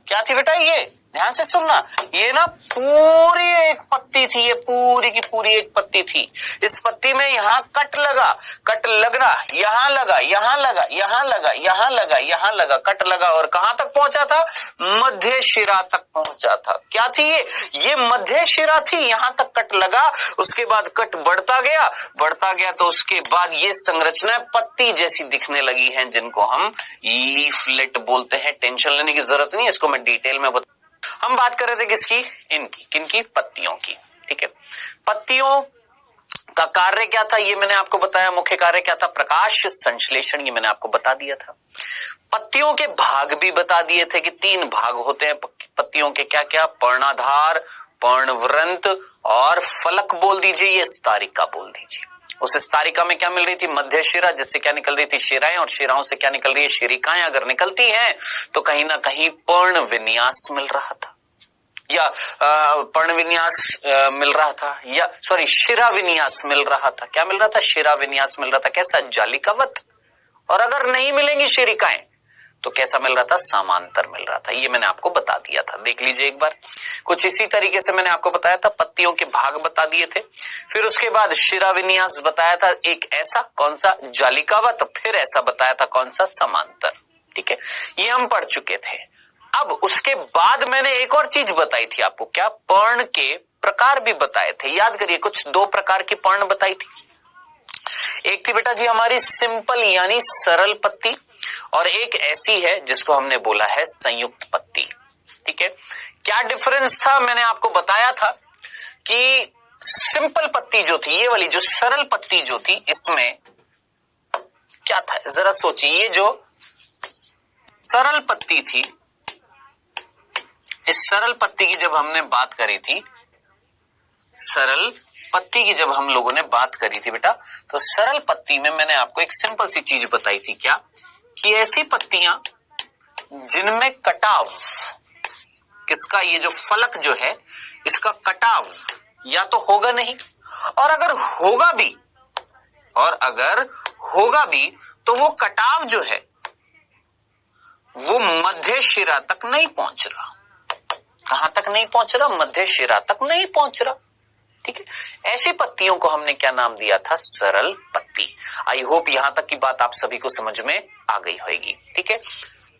क्या थी बेटा? ये ध्यान से सुनना, ये ना पूरी एक पत्ती थी, ये पूरी की पूरी एक पत्ती थी। इस पत्ती में यहाँ कट लगा, कट लगना, यहाँ लगा, यहाँ लगा, यहाँ लगा, यहाँ लगा, यहाँ लगा, कट लगा, और कहां तक पहुंचा था? मध्य शिरा तक पहुंचा था। क्या थी ये? ये मध्य शिरा थी, यहां तक कट लगा, उसके बाद कट बढ़ता गया तो उसके बाद ये संरचना पत्ती जैसी दिखने लगी है, जिनको हम लीफलेट बोलते हैं। टेंशन लेने की जरूरत नहीं, इसको मैं डिटेल में बता। हम बात कर रहे थे किसकी? इनकी, किनकी? पत्तियों की, ठीक है। पत्तियों का कार्य क्या था ये मैंने आपको बताया। मुख्य कार्य क्या था? प्रकाश संश्लेषण, ये मैंने आपको बता दिया था। पत्तियों के भाग भी बता दिए थे कि 3 भाग होते हैं पत्तियों के। क्या क्या? पर्णाधार, पर्णवृंत और फलक बोल दीजिए, ये स्तरिका बोल दीजिए। उस स्तरिका में क्या मिल रही थी? मध्य शिरा, जिससे क्या निकल रही थी? शिराएं, और शिराओं से क्या निकल रही है? शिरिकाएं। अगर निकलती हैं तो कहीं ना कहीं पर्ण विन्यास मिल रहा था, या पर्ण विन्यास मिल रहा था, या सॉरी शिरा विन्यास मिल रहा था। क्या मिल रहा था? शिरा विन्यास मिल रहा था। कैसा? जालिकावत। और अगर नहीं मिलेंगी शिरिकाएं तो कैसा मिल रहा था? समांतर मिल रहा था। ये मैंने आपको बता दिया था, देख लीजिए एक बार। कुछ इसी तरीके से मैंने आपको बताया था, पत्तियों के भाग बता दिए थे, फिर उसके बाद शिरा विन्यास बताया था, एक ऐसा, कौन सा? जालिकावत। फिर ऐसा बताया था, कौन सा? समांतर, ठीक है। ये हम पढ़ चुके थे। अब उसके बाद मैंने एक और चीज बताई थी आपको। क्या? पर्ण के प्रकार भी बताए थे। याद करिए, कुछ 2 प्रकार की पर्ण बताई थी। एक थी बेटा जी हमारी सिंपल यानी सरल पत्ती, और एक ऐसी है जिसको हमने बोला है संयुक्त पत्ती, ठीक है। क्या डिफरेंस था? मैंने आपको बताया था कि सिंपल पत्ती जो थी, ये वाली जो सरल पत्ती जो थी, इसमें क्या था जरा सोचिए। ये जो सरल पत्ती थी, इस सरल पत्ती की जब हमने बात करी थी, सरल पत्ती की जब हम लोगों ने बात करी थी बेटा, तो सरल पत्ती में मैंने आपको एक सिंपल सी चीज बताई थी, क्या कि ऐसी पत्तियां जिनमें कटाव, किसका, ये जो फलक जो है इसका कटाव या तो होगा नहीं, और अगर होगा भी तो वो कटाव जो है वो मध्य शिरा तक नहीं पहुंच रहा। कहां तक नहीं पहुंच रहा? मध्य शिरा तक नहीं पहुंच रहा। ठीक है, ऐसी पत्तियों को हमने क्या नाम दिया था? सरल पत्ती। आई होप यहां तक की बात आप सभी को समझ में आ गई होगी। ठीक है,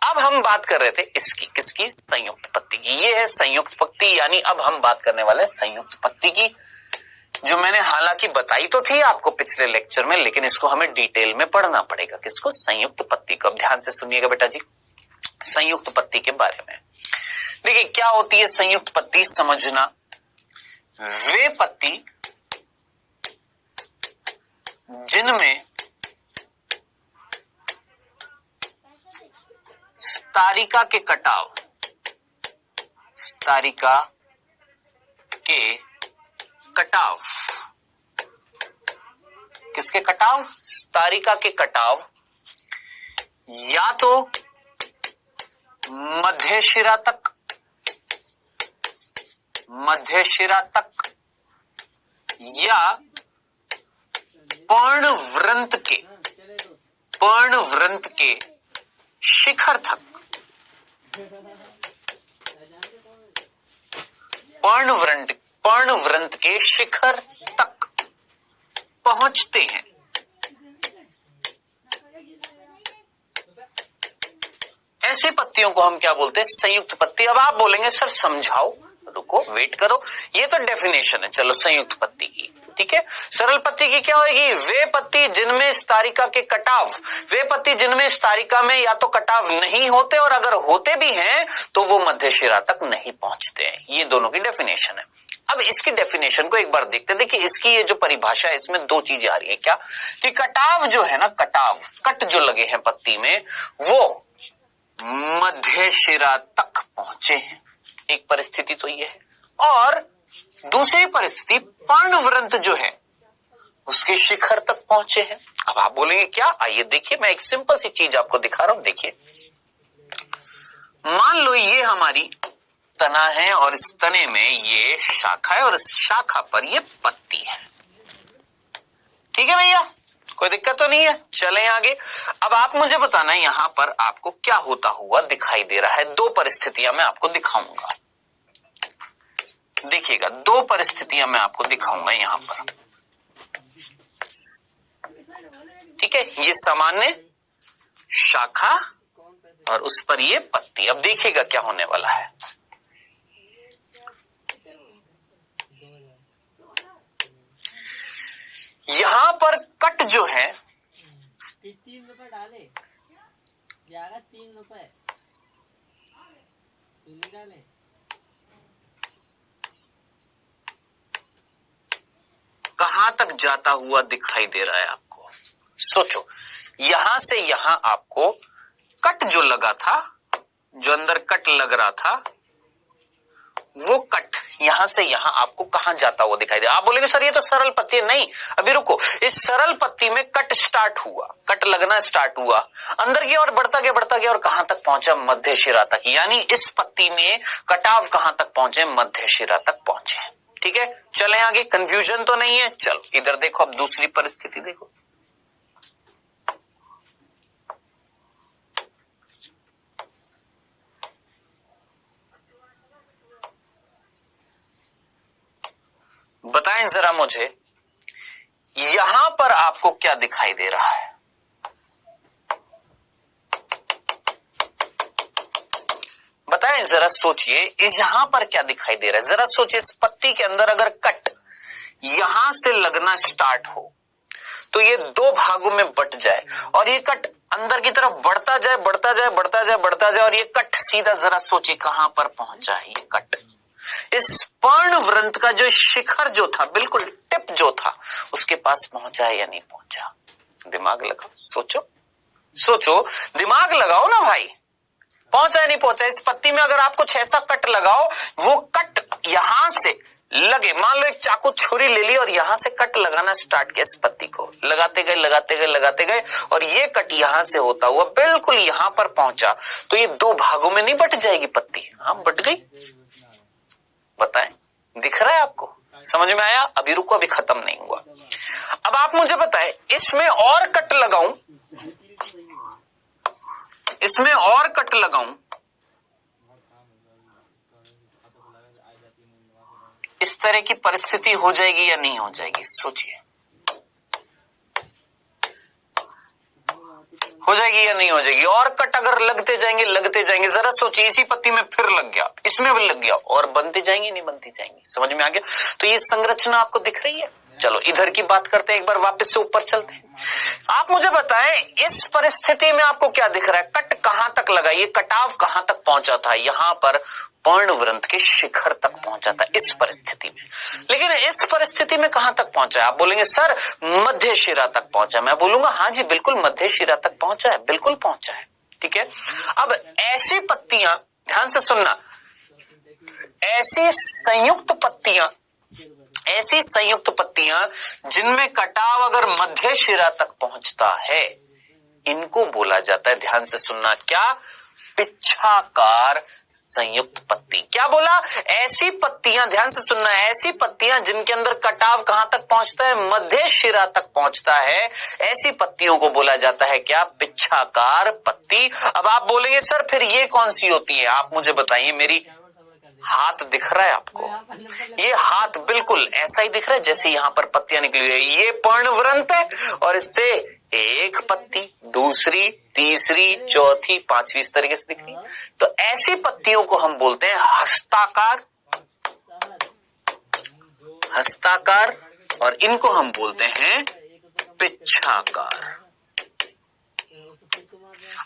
अब हम बात कर रहे थे इसकी, किसकी? संयुक्त पत्ती की। ये है संयुक्त पत्ती, यानी अब हम बात करने वाले हैं संयुक्त पत्ती की, जो मैंने हालांकि बताई तो थी आपको पिछले लेक्चर में, लेकिन इसको हमें डिटेल में पढ़ना पड़ेगा। किसको? संयुक्त पत्ती को। अब ध्यान से सुनिएगा बेटा जी, संयुक्त पत्ती के बारे में। देखिए क्या होती है संयुक्त पत्ती, समझना। वे पत्ती जिनमें तारिका के कटाव, तारिका के कटाव, किसके कटाव? तारिका के कटाव या तो मध्य शिरा तक या पर्णवृंत के शिखर तक, पर्णवृंत के शिखर तक पहुंचते हैं। ऐसी पत्तियों को हम क्या बोलते हैं? संयुक्त पत्ती। अब आप बोलेंगे सर समझाओ, रुको वेट करो, ये तो डेफिनेशन है। चलो संयुक्त पत्ती की, ठीक है। सरल पत्ती की क्या होगी? वे पत्ती जिनमें स्तारिका के कटाव, वे पत्ती जिनमें स्तारिका में या तो कटाव नहीं होते, और अगर होते भी हैं तो वो मध्य शिरा तक नहीं पहुंचते हैं। ये दोनों की डेफिनेशन है। अब इसकी डेफिनेशन को एक बार देखते हैं। देखिए इसकी ये जो परिभाषा है, इसमें दो चीजें आ रही है। क्या कि कटाव जो है ना, कटाव, कट जो लगे हैं पत्ती में, वो मध्य शिरा तक पहुंचे हैं। एक परिस्थिति तो ये है, और दूसरी परिस्थिति पर्णवृंत जो है उसके शिखर तक पहुंचे हैं। अब आप बोलेंगे क्या? आइए देखिए, मैं एक सिंपल सी चीज आपको दिखा रहा हूं। देखिए मान लो ये हमारी तना है, और इस तने में ये शाखा है, और इस शाखा पर ये पत्ती है। ठीक है भैया, कोई दिक्कत तो नहीं है। चलें आगे। अब आप मुझे बताना यहां पर आपको क्या होता हुआ दिखाई दे रहा है। दो परिस्थितियां मैं आपको दिखाऊंगा। देखिएगा, दो परिस्थितियां मैं आपको दिखाऊंगा यहां पर। ठीक है, ये सामान्य शाखा और उस पर ये पत्ती। अब देखिएगा क्या होने वाला है। यहां पर कट जो है, 3 रुपए डाले, 3 रुपए तू नहीं डाले। कहां तक जाता हुआ दिखाई दे रहा है आपको? सोचो, यहां से यहां आपको कट जो लगा था, जो अंदर कट लग रहा था, वो कट यहां से यहां आपको कहां जाता हुआ दिखाई दे? आप बोलेंगे सर ये तो सरल पत्ती है। नहीं, अभी रुको। इस सरल पत्ती में कट स्टार्ट हुआ, कट लगना स्टार्ट हुआ, अंदर की ओर बढ़ता गया, और कहां तक पहुंचा? मध्य शिरा तक। यानी इस पत्ती में कटाव कहां तक पहुंचे? मध्य शिरा तक पहुंचे। ठीक है, चलें आगे। कंफ्यूजन तो नहीं है? चलो इधर देखो, अब दूसरी परिस्थिति देखो। बताएं जरा मुझे, यहां पर आपको क्या दिखाई दे रहा है? बताएं जरा, सोचिए यहां पर क्या दिखाई दे रहा है? जरा सोचिए, इस पत्ती के अंदर अगर कट यहां से लगना स्टार्ट हो तो ये दो भागों में बट जाए, और ये कट अंदर की तरफ बढ़ता जाए, और ये कट सीधा, जरा सोचिए कहां पर पहुंचा है ये कट? इस पर्ण वृंत का जो शिखर जो था, बिल्कुल टिप जो था, उसके पास पहुंचा या नहीं पहुंचा? दिमाग लगाओ, सोचो सोचो, दिमाग लगाओ ना भाई। पहुंचा या नहीं पहुंचा? इस पत्ती में अगर आप कुछ ऐसा कट लगाओ, वो कट यहां से लगे, मान लो एक चाकू छुरी ले ली और यहां से कट लगाना स्टार्ट किया, इस पत्ती को लगाते गए लगाते गए लगाते गए, और ये कट यहां से होता हुआ बिल्कुल यहां पर पहुंचा, तो ये दो भागों में नहीं बट जाएगी पत्ती? हाँ, बट गई। बताएं, दिख रहा है आपको? समझ में आया? अभी रुको, अभी खत्म नहीं हुआ। अब आप मुझे बताएं, इसमें और कट लगाऊं, इसमें और कट लगाऊं, इस तरह की परिस्थिति हो जाएगी या नहीं हो जाएगी? सोचिए, हो जाएगी या नहीं हो जाएगी? और कट अगर लगते जाएंगे, जरा सोचिए, इसी पत्ती में फिर लग गया, इसमें भी लग गया, और बनते जाएंगे नहीं बनती जाएंगी? समझ में आ गया? तो ये संरचना आपको दिख रही है। चलो इधर की बात करते हैं, एक बार वापस से ऊपर चलते हैं। आप मुझे बताएं, इस परिस्थिति में आपको क्या दिख रहा है? कट कहां तक लगा, ये कटाव कहां तक पहुंचा था? यहां पर पर्ण वृंत के शिखर तक पहुंचा था इस परिस्थिति में। लेकिन इस परिस्थिति में कहां तक पहुंचा है? आप बोलेंगे सर मध्य शिरा तक पहुंचा। मैं बोलूंगा हाँ जी बिल्कुल मध्य शिरा तक पहुंचा है, बिल्कुल पहुंचा है। ठीक है, अब ऐसी पत्तियां, ध्यान से सुनना, ऐसी संयुक्त पत्तियां जिनमें कटाव अगर मध्य शिरा तक पहुंचता है, इनको बोला जाता है, ध्यान से सुनना, क्या? पिच्छाकार संयुक्त पत्ती। क्या बोला? ऐसी पत्तियां, ध्यान से सुनना, ऐसी पत्तियां जिनके अंदर कटाव कहां तक पहुंचता है? मध्य शिरा तक पहुंचता है, ऐसी पत्तियों को बोला जाता है क्या? पिच्छाकार पत्ती। अब आप बोलेंगे सर फिर ये कौन सी होती है? आप मुझे बताइए, मेरी हाथ दिख रहा है आपको? ये हाथ बिल्कुल ऐसा ही दिख रहा है जैसे यहां पर पत्तियां निकली है। ये पर्णवृंत है और इससे एक पत्ती, दूसरी, तीसरी, चौथी, पांचवी इस तरीके से दिख रही है। तो ऐसी पत्तियों को हम बोलते हैं हस्ताकार, और इनको हम बोलते हैं पिच्छाकार।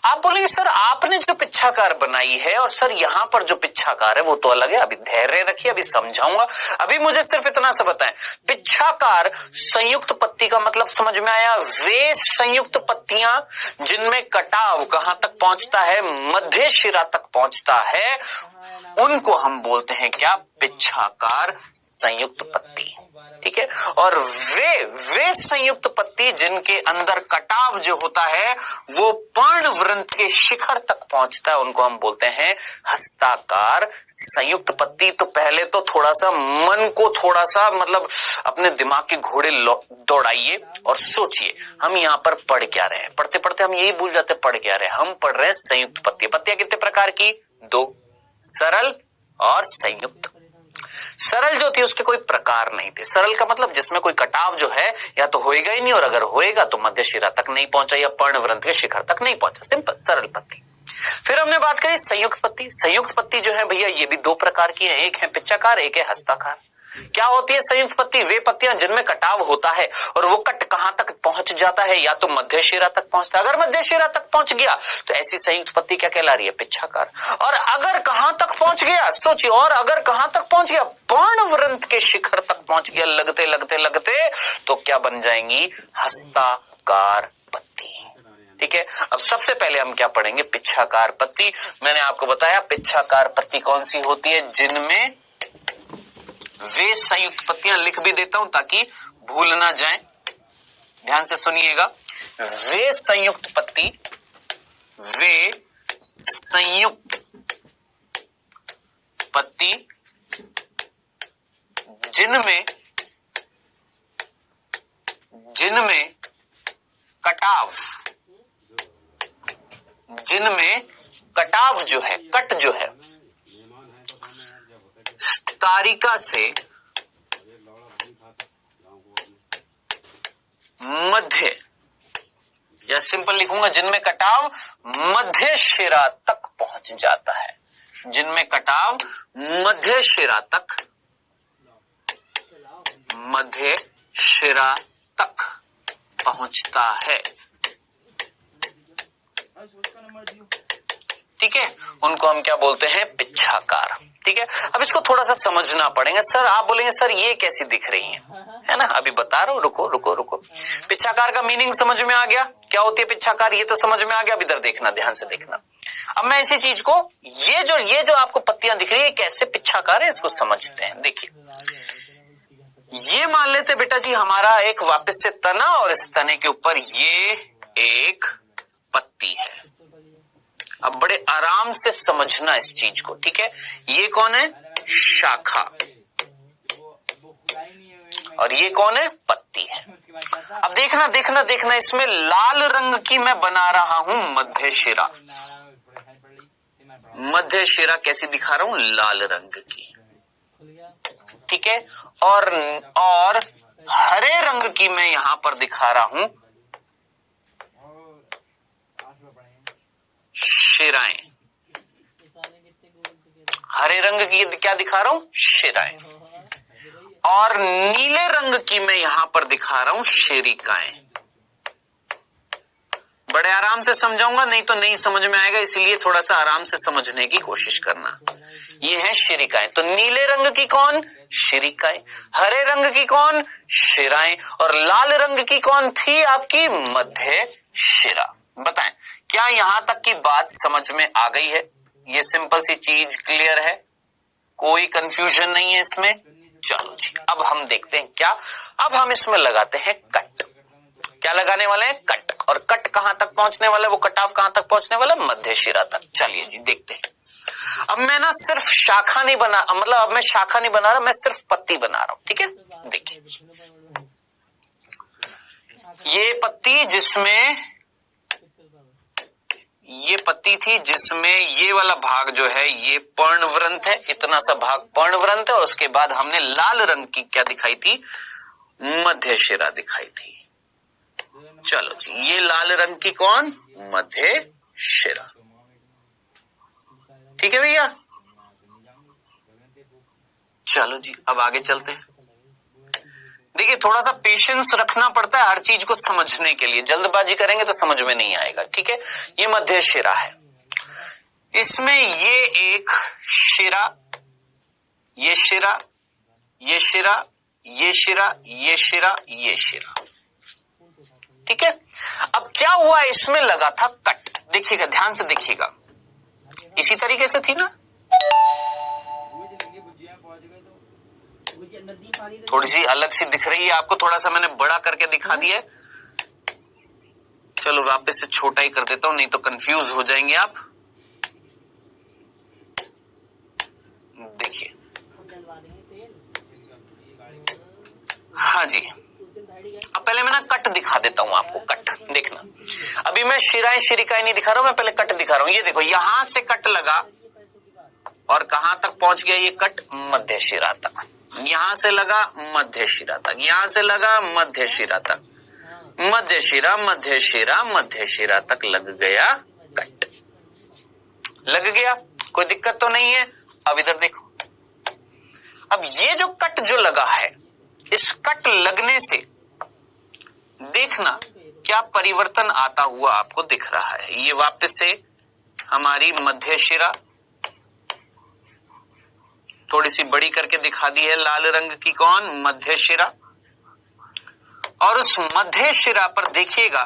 आप बोलेंगे सर आपने जो पिच्छाकार बनाई है और सर यहाँ पर जो पिच्छाकार है वो तो अलग है। अभी धैर्य रखिए, अभी समझाऊंगा। अभी मुझे सिर्फ इतना सा बताएं, पिच्छाकार संयुक्त पत्ती का मतलब समझ में आया? वे संयुक्त पत्तियां जिनमें कटाव कहां तक पहुंचता है? मध्य शिरा तक पहुंचता है, उनको हम बोलते हैं क्या? पिच्छाकार संयुक्त पत्ती। ठीक है, और वे संयुक्त पत्ती जिनके अंदर कटाव जो होता है वो पर्णवृंत के शिखर तक पहुंचता है, उनको हम बोलते हैं हस्ताकार संयुक्त पत्ती। तो पहले तो थोड़ा सा मन को थोड़ा सा मतलब अपने दिमाग के घोड़े दौड़ाइए और सोचिए हम यहाँ पर पढ़ क्या रहे हैं। पढ़ते पढ़ते हम यही भूल जाते पढ़ क्या रहे हैं। हम पढ़ रहे हैं संयुक्त पत्ती। पत्तियां कितने प्रकार की? दो, सरल और संयुक्त। सरल जो थी उसके कोई प्रकार नहीं थे। सरल का मतलब जिसमें कोई कटाव जो है या तो होएगा ही नहीं, और अगर होएगा तो मध्य शिरा तक नहीं पहुंचा या पर्णवृंत के शिखर तक नहीं पहुंचा। सिंपल सरल पत्ती। फिर हमने बात करी संयुक्त पत्ती। संयुक्त पत्ती जो है भैया ये भी दो प्रकार की है, एक है पिच्छाकार, एक है हस्ताकार। क्या होती है संयुक्त पत्ती? वे पत्तियां जिनमें कटाव होता है और वो कट कहां तक पहुंच जाता है? या तो मध्य शिरा तक पहुंचता है। अगर मध्य शिरा तक पहुंच गया तो ऐसी संयुक्त पत्ती क्या कहला रही है? पिच्छाकार। और अगर कहां तक पहुंच गया, सोचिए, और अगर कहां तक पहुंच गया? पर्णवृंत के शिखर तक पहुंच गया, लगते लगते लगते, तो क्या बन जाएंगी? हस्ताकार पत्ती। ठीक है, अब सबसे पहले हम क्या पढ़ेंगे? पिच्छाकार पत्ती। मैंने आपको बताया पिच्छाकार पत्ती कौन सी होती है? जिनमें वे संयुक्त पत्तियां, लिख भी देता हूं ताकि भूल ना जाए, ध्यान से सुनिएगा। वे संयुक्त पत्ती, वे संयुक्त पत्ती जिनमें कटाव जो है, कट जो है, तारिका से मध्य, या सिंपल लिखूंगा जिनमें कटाव मध्य शिरा तक पहुंच जाता है। जिनमें कटाव मध्य शिरा तक पहुंचता है। ठीक है, उनको हम क्या बोलते हैं? पिच्छाकार। ठीक है, अब इसको थोड़ा सा समझना पड़ेगा। सर आप बोलेंगे सर ये कैसी दिख रही है ना, अभी बता रहा हूँ, रुको रुको रुको। पिच्छाकार का मीनिंग समझ में आ गया, क्या होती है पिच्छाकार, ये तो समझ में आ गया। अब इधर देखना, ध्यान से देखना। अब मैं इसी चीज को, ये जो आपको पत्तियां दिख रही है कैसे पिच्छाकार है, इसको समझते हैं। देखिए, ये मान लेते बेटा जी हमारा एक वापस से तना, और इस तने के ऊपर ये एक पत्ती है। अब बड़े आराम से समझना इस चीज को, ठीक है। ये कौन है, शाखा, और ये कौन है, पत्ती है। अब देखना देखना देखना, इसमें लाल रंग की मैं बना रहा हूं मध्य शिरा। मध्य शिरा कैसी दिखा रहा हूं, लाल रंग की, ठीक है। और हरे रंग की मैं यहां पर दिखा रहा हूं शिराएं। हरे रंग की क्या दिखा रहा हूं, शिराएं। और नीले रंग की मैं यहां पर दिखा रहा हूं शिरिकाएं। बड़े आराम से समझाऊंगा, नहीं तो नहीं समझ में आएगा, इसलिए थोड़ा सा आराम से समझने की कोशिश करना। ये है शिरिकाएं, तो नीले रंग की कौन, शिरिकाएं, हरे रंग की कौन, शिराएं, और लाल रंग की कौन थी आपकी, मध्य शिरा। बताएं क्या यहां तक की बात समझ में आ गई है? ये सिंपल सी चीज क्लियर है, कोई कंफ्यूजन नहीं है इसमें। चलो जी, अब हम देखते हैं क्या, अब हम इसमें लगाते हैं कट। क्या लगाने वाले हैं, कट। और कट कहां तक पहुंचने वाला है, वो कटाव कहां तक पहुंचने वाला है, मध्य शिरा तक। चलिए जी देखते हैं। अब मैं ना सिर्फ शाखा नहीं बना, मतलब अब मैं शाखा नहीं बना रहा, मैं सिर्फ पत्ती बना रहा हूं, ठीक है। देखिए, ये पत्ती जिसमें, ये पत्ती थी जिसमें ये वाला भाग जो है ये पर्णवृंत है, इतना सा भाग पर्णवृंत है। और उसके बाद हमने लाल रंग की क्या दिखाई थी, मध्य शिरा दिखाई थी। चलो जी, ये लाल रंग की कौन, मध्य शिरा, ठीक है भैया। चलो जी, अब आगे चलते हैं। देखिए, थोड़ा सा पेशेंस रखना पड़ता है हर चीज को समझने के लिए, जल्दबाजी करेंगे तो समझ में नहीं आएगा, ठीक है। ये मध्य शिरा है, इसमें ये एक शिरा, ये शिरा, ये शिरा, ये शिरा, ये शिरा, ये शिरा, ठीक है। अब क्या हुआ, इसमें लगा था कट। देखिएगा, ध्यान से देखिएगा, इसी तरीके से थी ना, थोड़ी सी अलग सी दिख रही है आपको, थोड़ा सा मैंने बड़ा करके दिखा दिया है। चलो वापस से छोटा ही कर देता हूं, नहीं तो कंफ्यूज हो जाएंगे आप। देखिए, हाँ जी, अब पहले मैं ना कट दिखा देता हूं आपको। कट देखना, अभी मैं शिराएं शिरिकाएं नहीं दिखा रहा हूं, मैं पहले कट दिखा रहा हूं। ये देखो, यहां से कट लगा और कहां तक पहुंच गया ये कट, मध्य शिरा तक। यहां से लगा मध्य शिरा तक, यहां से लगा मध्य शिरा तक, मध्य शिरा, मध्य शिरा, मध्य शिरा तक लग गया कट। लग गया, कोई दिक्कत तो नहीं है। अब इधर देखो, अब ये जो कट जो लगा है, इस कट लगने से देखना क्या परिवर्तन आता हुआ आपको दिख रहा है। ये वापस से हमारी मध्य शिरा थोड़ी सी बड़ी करके दिखा दी है, लाल रंग की कौन, मध्य शिरा। और उस मध्य शिरा पर देखिएगा,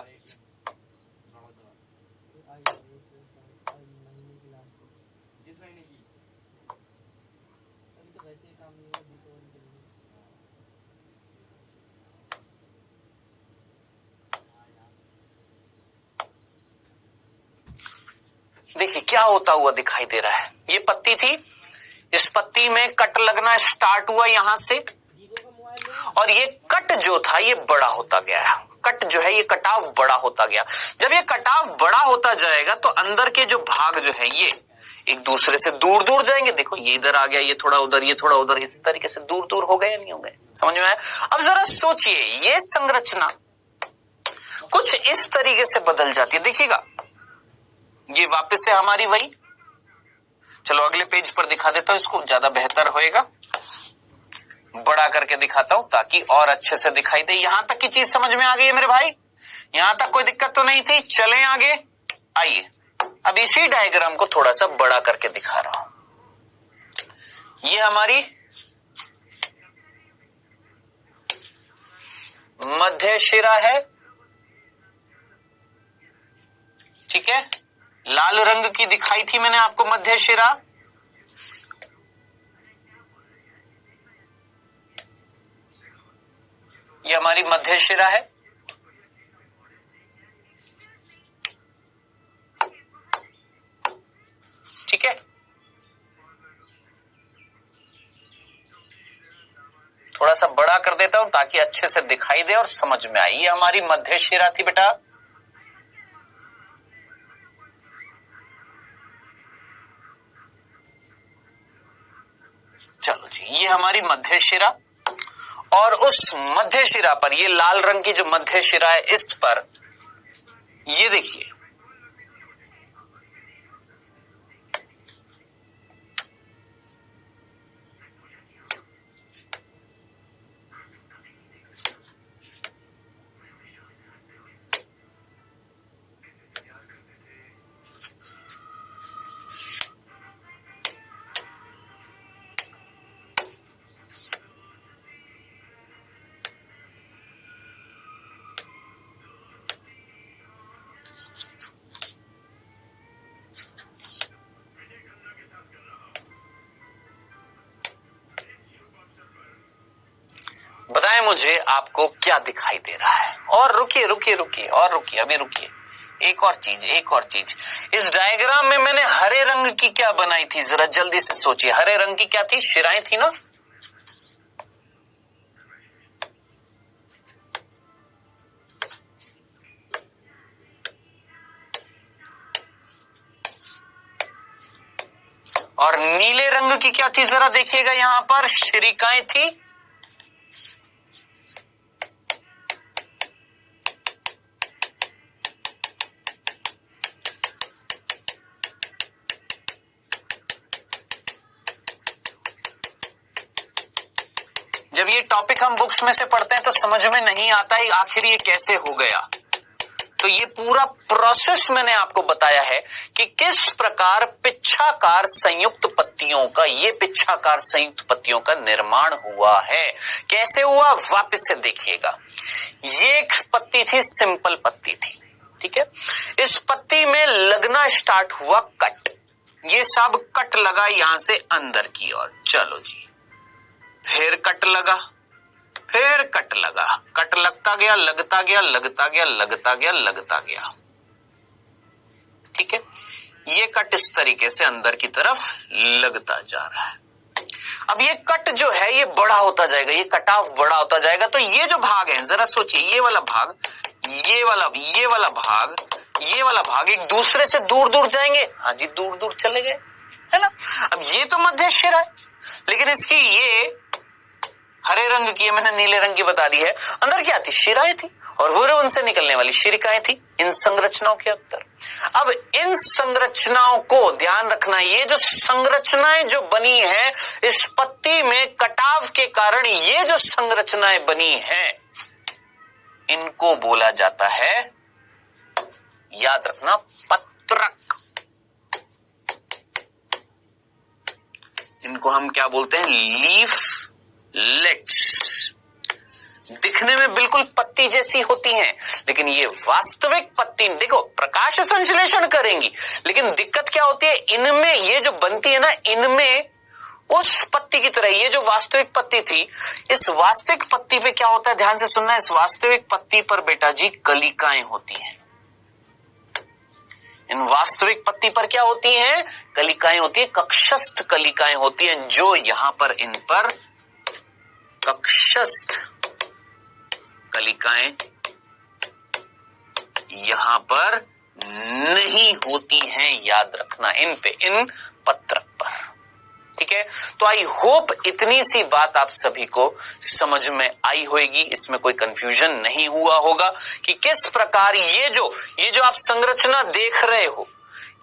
देखिए क्या होता हुआ दिखाई दे रहा है। ये पत्ती थी, इस पत्ती में कट लगना स्टार्ट हुआ यहां से, और ये कट जो था ये बड़ा होता गया। कट जो है ये कटाव बड़ा होता गया। जब ये कटाव बड़ा होता जाएगा तो अंदर के जो भाग जो है ये एक दूसरे से दूर दूर जाएंगे। देखो, ये इधर आ गया, ये थोड़ा उधर, ये थोड़ा उधर, इस तरीके से दूर दूर हो गए या नहीं हो गए, समझ में आया। अब जरा सोचिए, ये संरचना कुछ इस तरीके से बदल जाती है। देखिएगा, ये वापस से हमारी वही, चलो अगले पेज पर दिखा देता हूं, इसको ज्यादा बेहतर होएगा, बड़ा करके दिखाता हूं ताकि और अच्छे से दिखाई दे। यहां तक की चीज समझ में आ गई है मेरे भाई, यहां तक कोई दिक्कत तो नहीं थी। चलें आगे, आइए अब इसी डायग्राम को थोड़ा सा बड़ा करके दिखा रहा हूं। ये हमारी मध्य शिरा है, ठीक है। लाल रंग की दिखाई थी मैंने आपको मध्य शिरा। ये हमारी मध्य शिरा है। ठीक है, थोड़ा सा बड़ा कर देता हूं ताकि अच्छे से दिखाई दे और समझ में आए। ये हमारी मध्य शिरा थी बेटा। चलो जी, ये हमारी मध्य शिरा, और उस मध्य शिरा पर ये लाल रंग की जो मध्य शिरा है, इस पर ये देखिए बताएं मुझे आपको क्या दिखाई दे रहा है। और रुकिए रुकिए रुकिए और रुकिए, अभी रुकिए। एक और चीज, इस डायग्राम में मैंने हरे रंग की क्या बनाई थी, जरा जल्दी से सोचिए। हरे रंग की क्या थी? शिराएं थी ना। और नीले रंग की क्या थी, जरा देखिएगा, यहां पर शिरिकाएं थी। जब ये टॉपिक हम बुक्स में से पढ़ते हैं तो समझ में नहीं आता है आखिर ये कैसे हो गया। तो ये पूरा प्रोसेस मैंने आपको बताया है कि किस प्रकार पिच्छाकार संयुक्त पत्तियों का, ये पिच्छाकार संयुक्त पत्तियों का निर्माण हुआ है। कैसे हुआ, वापस से देखिएगा। ये एक पत्ती थी, सिंपल पत्ती थी, ठीक है। इस पत्ती में लगना स्टार्ट हुआ कट। ये सब कट लगा यहां से अंदर की ओर। चलो जी, फिर कट लगा, फिर कट लगा, कट लगता गया, लगता गया, लगता गया, लगता गया, लगता गया, ठीक है। ये कट इस तरीके से अंदर की तरफ लगता जा रहा है। अब ये कट जो है ये बड़ा होता जाएगा, ये कटाव बड़ा होता जाएगा। तो ये जो भाग है, जरा सोचिए, ये वाला भाग, ये वाला भाग, ये वाला भाग एक दूसरे से दूर दूर जाएंगे। हाँ जी, दूर दूर चले गए, है ना। अब ये तो मध्य शिरा है, लेकिन इसकी ये हरे रंग की, मैंने नीले रंग की बता दी है, अंदर क्या थी, शिराएं थी, और वो उनसे निकलने वाली शिरिकाएं थी इन संरचनाओं के अंदर। अब इन संरचनाओं को ध्यान रखना, ये जो संरचनाएं जो बनी है इस पत्ती में कटाव के कारण, ये जो संरचनाएं बनी हैं इनको बोला जाता है, याद रखना, पत्रक। इनको हम क्या बोलते हैं, लीफलेट्स। दिखने में बिल्कुल पत्ती जैसी होती हैं, लेकिन ये वास्तविक पत्ती, देखो प्रकाश संश्लेषण करेंगी, लेकिन दिक्कत क्या होती है, इनमें ये जो बनती है ना, इनमें उस पत्ती की तरह ये जो वास्तविक पत्ती थी, इस वास्तविक पत्ती पे क्या होता है, ध्यान से सुनना, इस वास्तविक पत्ती पर बेटा जी कलिकाएं होती हैं। इन वास्तविक पत्ती पर क्या होती हैं, कलिकाएं होती है, कक्षस्थ कलिकाएं होती हैं, जो यहां पर इन पर कक्षस्थ कलिकाएं यहां पर नहीं होती हैं, याद रखना, इन पे, इन पत्रक पर, ठीक है। तो आई होप इतनी सी बात आप सभी को समझ में आई होगी, इसमें कोई कंफ्यूजन नहीं हुआ होगा कि किस प्रकार ये जो आप संरचना देख रहे हो,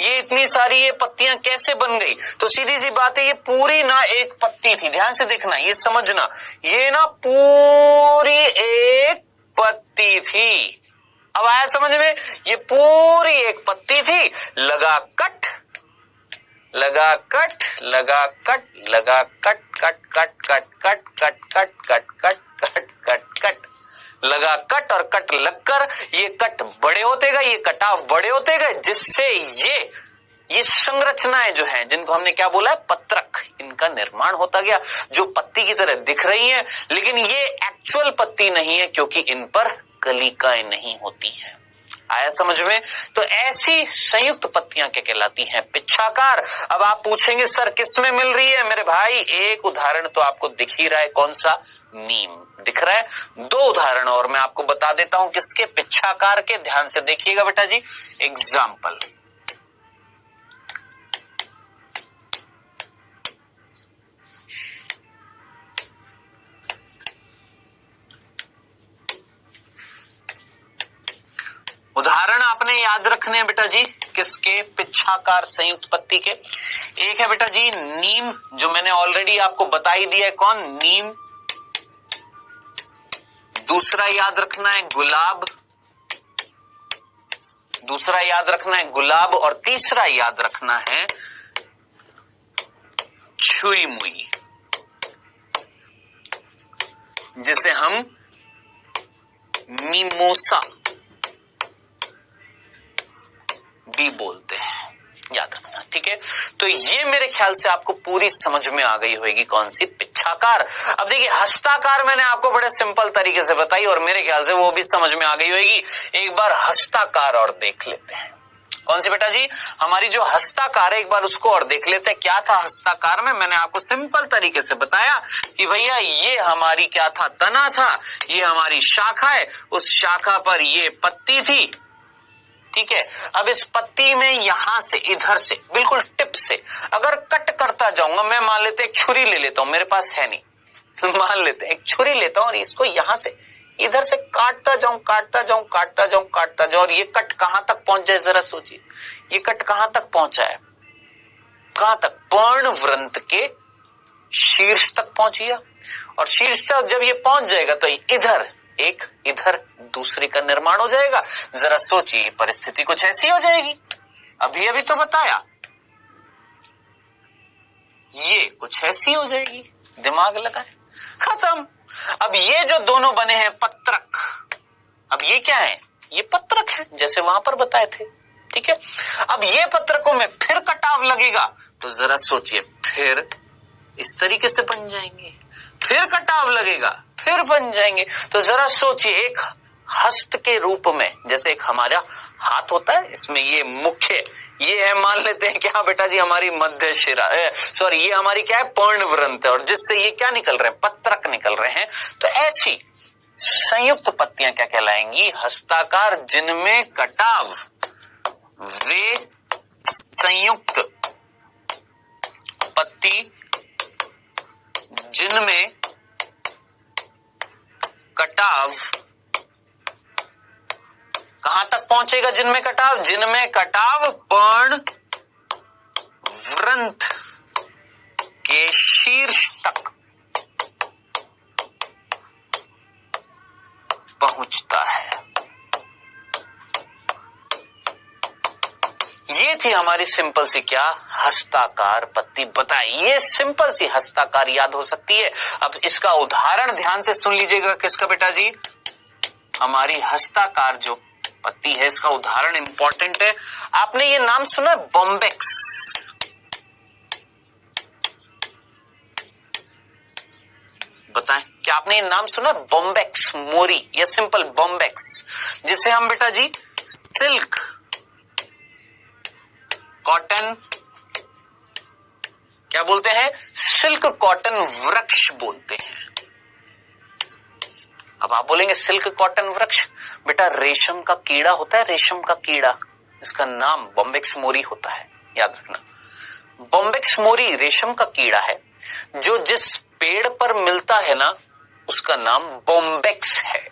ये इतनी सारी ये पत्तियां कैसे बन गई। तो सीधी सी बात है, ये पूरी ना एक पत्ती थी, ध्यान से देखना, ये समझना, ये ना पूरी एक पत्ती थी। अब आया समझ में, ये पूरी एक पत्ती थी, लगा कट, लगा कट, लगा कट, लगा cut, cut cut cut cut cut cut cut cut cut cut cut, लगा कट और कट लगकर ये कट बड़े होते गए, ये कटाव बड़े होते गए, जिससे ये संरचनाएं जो हैं, जिनको हमने क्या बोला है, पत्रक, इनका निर्माण होता गया, जो पत्ती की तरह दिख रही हैं, लेकिन ये एक्चुअल पत्ती नहीं है, क्योंकि इन पर कलिकाएं नहीं होती हैं। आया समझ में? तो ऐसी संयुक्त पत्तियां क्या कहलाती हैं? पिच्छाकार। अब आप पूछेंगे सर किस में मिल रही है? मेरे भाई एक उदाहरण तो आपको दिख ही रहा है, कौन सा? नीम दिख रहा है। दो उदाहरण और मैं आपको बता देता हूं किसके? पिच्छाकार के। ध्यान से देखिएगा बेटा जी। एग्जाम्पल, उदाहरण आपने याद रखने हैं बेटा जी किसके? पिच्छाकार संयुक्त पत्ती के। एक है बेटा जी नीम, जो मैंने ऑलरेडी आपको बता ही दिया है, कौन? नीम। दूसरा याद रखना है गुलाब, दूसरा याद रखना है गुलाब, और तीसरा याद रखना है छुई मुई, जिसे हम मिमोसा भी बोलते हैं, याद रखना, ठीक है? तो ये मेरे ख्याल से आपको पूरी समझ में आ गई होगी कौन सी? पिच्छाकार। अब देखिए हस्ताकार मैंने आपको बड़े सिंपल तरीके से बताई और मेरे ख्याल से वो भी समझ में आ गई होगी। एक बार हस्ताकार और देख लेते हैं। कौन सी बेटा जी? हमारी जो हस्ताकार है, एक बार उसको और देख लेते हैं। क्या था हस्ताकार में? मैंने आपको सिंपल तरीके से बताया कि भैया ये हमारी क्या था? तना था, ये हमारी शाखा है, उस शाखा पर ये पत्ती थी, ठीक है? अब इस पत्ती में यहां से, इधर से, बिल्कुल टिप से अगर कट करता जाऊंगा, मैं मान लेते एक छुरी ले लेता हूं, मेरे पास है नहीं, मान लेते एक छुरी लेता हूं और इसको यहां से इधर से काटता जाऊं, काटता जाऊं, काटता जाऊं, काटता जाऊं, और ये कट कहां तक पहुंच जाए जरा सोचिए। ये कट कहां तक पहुंचा है? कहां तक? पर्णवृंत के शीर्ष तक पहुंच गया, और शीर्ष तक जब ये पहुंच जाएगा तो इधर एक, इधर दूसरे का निर्माण हो जाएगा। जरा सोचिए, परिस्थिति कुछ ऐसी हो जाएगी। अभी अभी तो बताया, ये कुछ ऐसी हो जाएगी। दिमाग लगाए, खत्म। अब ये जो दोनों बने हैं पत्रक, अब ये क्या है? ये पत्रक है, जैसे वहां पर बताए थे, ठीक है? अब ये पत्रकों में फिर कटाव लगेगा, तो जरा सोचिए, फिर इस तरीके से बन जाएंगे, फिर कटाव लगेगा, फिर बन जाएंगे। तो जरा सोचिए, एक हस्त के रूप में, जैसे एक हमारा हाथ होता है, इसमें ये मुख्य, ये है, मान लेते हैं क्या बेटा जी? हमारी मध्य शिरा, सॉरी, ये हमारी क्या है? पर्णवृंत है, और जिससे ये क्या निकल रहे हैं? पत्रक निकल रहे हैं। तो ऐसी संयुक्त पत्तियां क्या कहलाएंगी? हस्ताकार, जिनमें कटाव, वे संयुक्त पत्ती जिनमें कटाव कहां तक पहुंचेगा? जिनमें कटाव, जिनमें कटाव पर्णवृंत के शीर्ष तक पहुंचता है। ये थी हमारी सिंपल सी क्या? हस्ताकार पत्ती। बताइए, ये सिंपल सी हस्ताकार याद हो सकती है। अब इसका उदाहरण ध्यान से सुन लीजिएगा। किसका बेटा जी? हमारी हस्ताकार जो पत्ती है, इसका उदाहरण इंपॉर्टेंट है। आपने ये नाम सुना? बॉम्बेक्स। बताएं, क्या आपने ये नाम सुना? बॉम्बेक्स मोरी, या सिंपल बॉम्बेक्स, जिसे हम बेटा जी सिल्क, कॉटन, क्या बोलते हैं? सिल्क कॉटन वृक्ष बोलते हैं। अब आप बोलेंगे सिल्क कॉटन वृक्ष, बेटा रेशम का कीड़ा होता है, रेशम का कीड़ा, इसका नाम बॉम्बेक्स मोरी होता है, याद रखना। बॉम्बेक्स मोरी रेशम का कीड़ा है, जो जिस पेड़ पर मिलता है ना, उसका नाम बॉम्बेक्स है,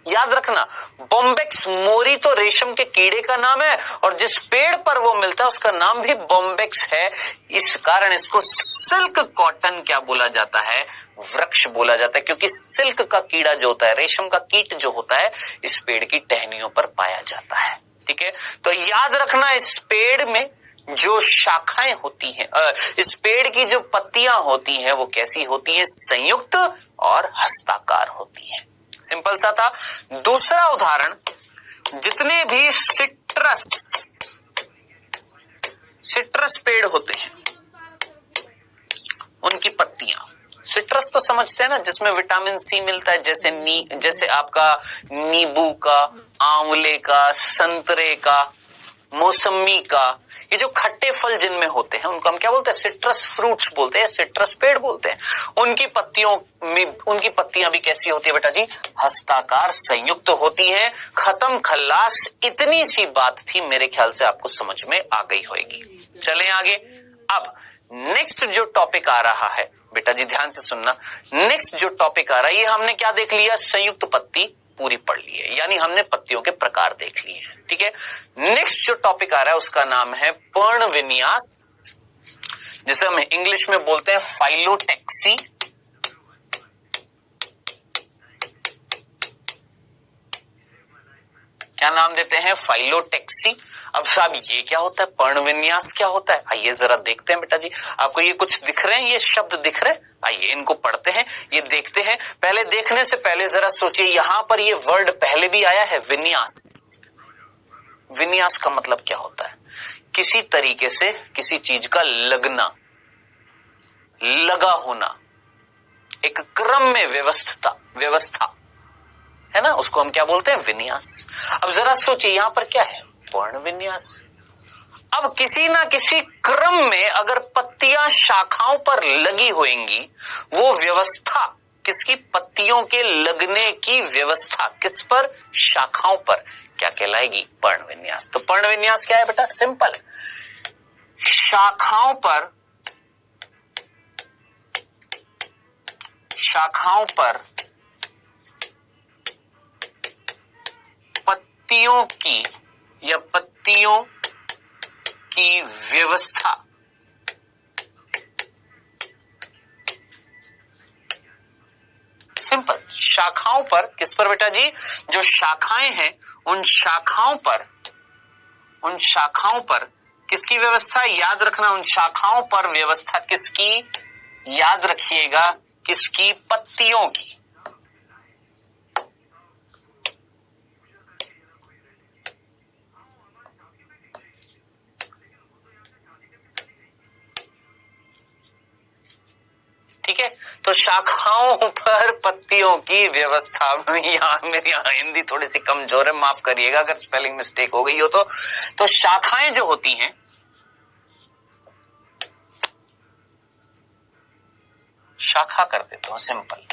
याद रखना। बॉम्बेक्स मोरी तो रेशम के कीड़े का नाम है, और जिस पेड़ पर वो मिलता है उसका नाम भी बॉम्बेक्स है। इस कारण इसको सिल्क कॉटन क्या बोला जाता है? वृक्ष बोला जाता है, क्योंकि सिल्क का कीड़ा जो होता है, रेशम का कीट जो होता है, इस पेड़ की टहनियों पर पाया जाता है, ठीक है? तो याद रखना, इस पेड़ में जो शाखाएं होती हैं, इस पेड़ की जो पत्तियां होती हैं वो कैसी होती हैं? संयुक्त और हस्ताकार होती हैं। सिंपल सा था। दूसरा उदाहरण, जितने भी सिट्रस पेड़ होते हैं उनकी पत्तियां, सिट्रस तो समझते हैं ना, जिसमें विटामिन सी मिलता है, जैसे आपका नींबू का, आंवले का, संतरे का, मौसमी का, ये जो खट्टे फल जिनमें होते हैं उनको हम क्या बोलते हैं? सिट्रस फ्रूट्स बोलते हैं, सिट्रस पेड़ बोलते हैं। उनकी पत्तियां भी कैसी होती है बेटा जी? हस्ताकार, संयुक्त होती हैं। खत्म खल्लास। इतनी सी बात थी, मेरे ख्याल से आपको समझ में आ गई होगी। चलें आगे। अब नेक्स्ट जो टॉपिक आ रहा है बेटा जी, ध्यान से सुनना। नेक्स्ट जो टॉपिक आ रहा है, ये हमने क्या देख लिया? संयुक्त पत्ती पूरी पढ़ ली है, यानी हमने पत्तियों के प्रकार देख लिए हैं। ठीक है। नेक्स्ट जो टॉपिक आ रहा है उसका नाम है पर्ण विन्यास, जिसे हम इंग्लिश में बोलते हैं फाइलोटेक्सी। क्या नाम देते हैं? फाइलोटेक्सी। अब साहब ये क्या होता है? पर्ण विन्यास क्या होता है? आइए जरा देखते हैं बेटा जी। आपको ये कुछ दिख रहे हैं, ये शब्द दिख रहे हैं? आइए इनको पढ़ते हैं, ये देखते हैं। पहले देखने से पहले जरा सोचिए, यहां पर ये वर्ड पहले भी आया है, विन्यास। विन्यास का मतलब क्या होता है? किसी तरीके से किसी चीज का लगना, लगा होना, एक क्रम में व्यवस्था है ना, उसको हम क्या बोलते हैं? विन्यास। अब जरा सोचिए, यहां पर क्या है? पर्ण विन्यास। अब किसी ना किसी क्रम में अगर पत्तियां शाखाओं पर लगी होंगी, वो व्यवस्था किसकी? पत्तियों के लगने की व्यवस्था किस पर? शाखाओं पर। क्या कहलाएगी? पर्ण विन्यास। तो पर्ण विन्यास क्या है बेटा? सिंपल, शाखाओं पर पत्तियों की व्यवस्था। सिंपल, शाखाओं पर, किस पर बेटा जी? जो शाखाएं हैं उन शाखाओं पर किसकी व्यवस्था? याद रखना, उन शाखाओं पर व्यवस्था किसकी? याद रखिएगा, किसकी? पत्तियों की। ठीक है। तो शाखाओं पर पत्तियों की व्यवस्था। मेरी हिंदी थोड़ी सी कमजोर है, माफ करिएगा अगर स्पेलिंग मिस्टेक हो गई हो तो शाखाएं जो होती हैं, शाखा कर देता हूं सिंपल,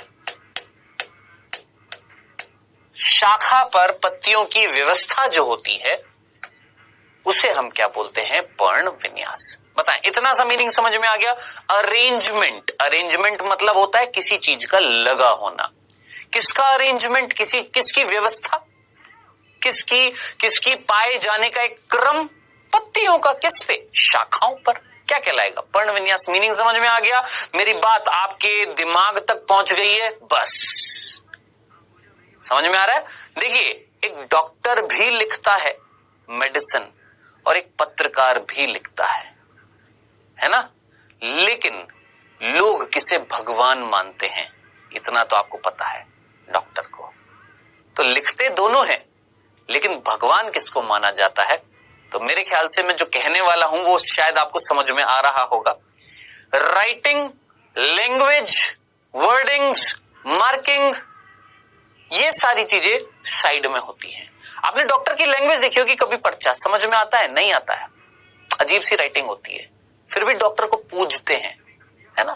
शाखा पर पत्तियों की व्यवस्था जो होती है उसे हम क्या बोलते हैं? पर्ण विन्यास। बताएं, इतना सा मीनिंग समझ में आ गया? अरेंजमेंट मतलब होता है किसी चीज का लगा होना। किसका अरेंजमेंट? किसकी व्यवस्था, किसकी पाए जाने का एक क्रम, पत्तियों का। किस पे? शाखाओं पर। क्या कहलाएगा? पर्ण विन्यास। मीनिंग समझ में आ गया? मेरी बात आपके दिमाग तक पहुंच गई है? बस समझ में आ रहा है? देखिए, एक डॉक्टर भी लिखता है मेडिसिन और एक पत्रकार भी लिखता है ना, लेकिन लोग किसे भगवान मानते हैं? इतना तो आपको पता है, डॉक्टर को। तो लिखते दोनों हैं, लेकिन भगवान किसको माना जाता है? तो मेरे ख्याल से मैं जो कहने वाला हूं वो शायद आपको समझ में आ रहा होगा। राइटिंग, लैंग्वेज, वर्डिंग्स, मार्किंग, ये सारी चीजें साइड में होती हैं। आपने डॉक्टर की लैंग्वेज देखी होगी कभी? पर्चा समझ में आता है? नहीं आता है, अजीब सी राइटिंग होती है, फिर भी डॉक्टर को पूजते हैं, है ना?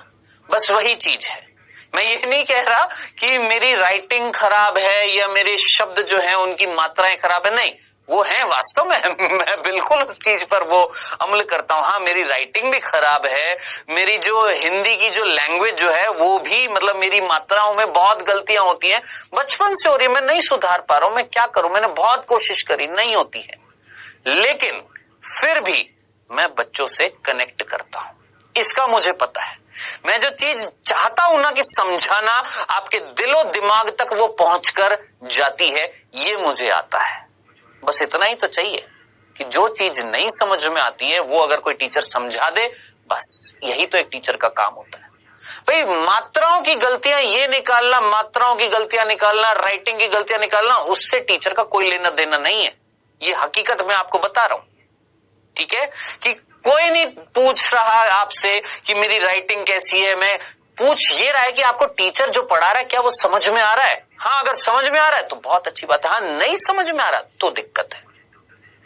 बस वही चीज है। मैं ये नहीं कह रहा कि मेरी राइटिंग खराब है या मेरे शब्द जो हैं उनकी मात्राएं खराब है, नहीं, वो है वास्तव में। मैं बिल्कुल उस चीज पर वो अमल करता हूं। हाँ, मेरी राइटिंग भी खराब है, मेरी जो हिंदी की जो लैंग्वेज जो है वो भी, मतलब मेरी मात्राओं में बहुत गलतियां होती हैं, बचपन से हो रही है, मैं नहीं सुधार पा रहा हूं। मैं क्या करूं? मैंने बहुत कोशिश करी, नहीं होती है, लेकिन फिर भी मैं बच्चों से कनेक्ट करता हूं, इसका मुझे पता है। मैं जो चीज चाहता हूं ना कि समझाना, आपके दिलो दिमाग तक वो पहुंचकर जाती है, ये मुझे आता है। बस इतना ही तो चाहिए। कि जो चीज नहीं समझ में आती है वो अगर कोई टीचर समझा दे, बस यही तो एक टीचर का काम होता है। भाई मात्राओं की गलतियां ये निकालना, मात्राओं की गलतियां निकालना, राइटिंग की गलतियां निकालना, उससे टीचर का कोई लेना देना नहीं है। ये हकीकत मैं आपको बता रहा हूं, ठीक है, कि कोई नहीं पूछ रहा आपसे कि मेरी राइटिंग कैसी है, मैं पूछ ये रहा है कि आपको टीचर जो पढ़ा रहा है क्या वो समझ में आ रहा है। हाँ, अगर समझ में आ रहा है तो बहुत अच्छी बात है, हाँ नहीं समझ में आ रहा तो दिक्कत है।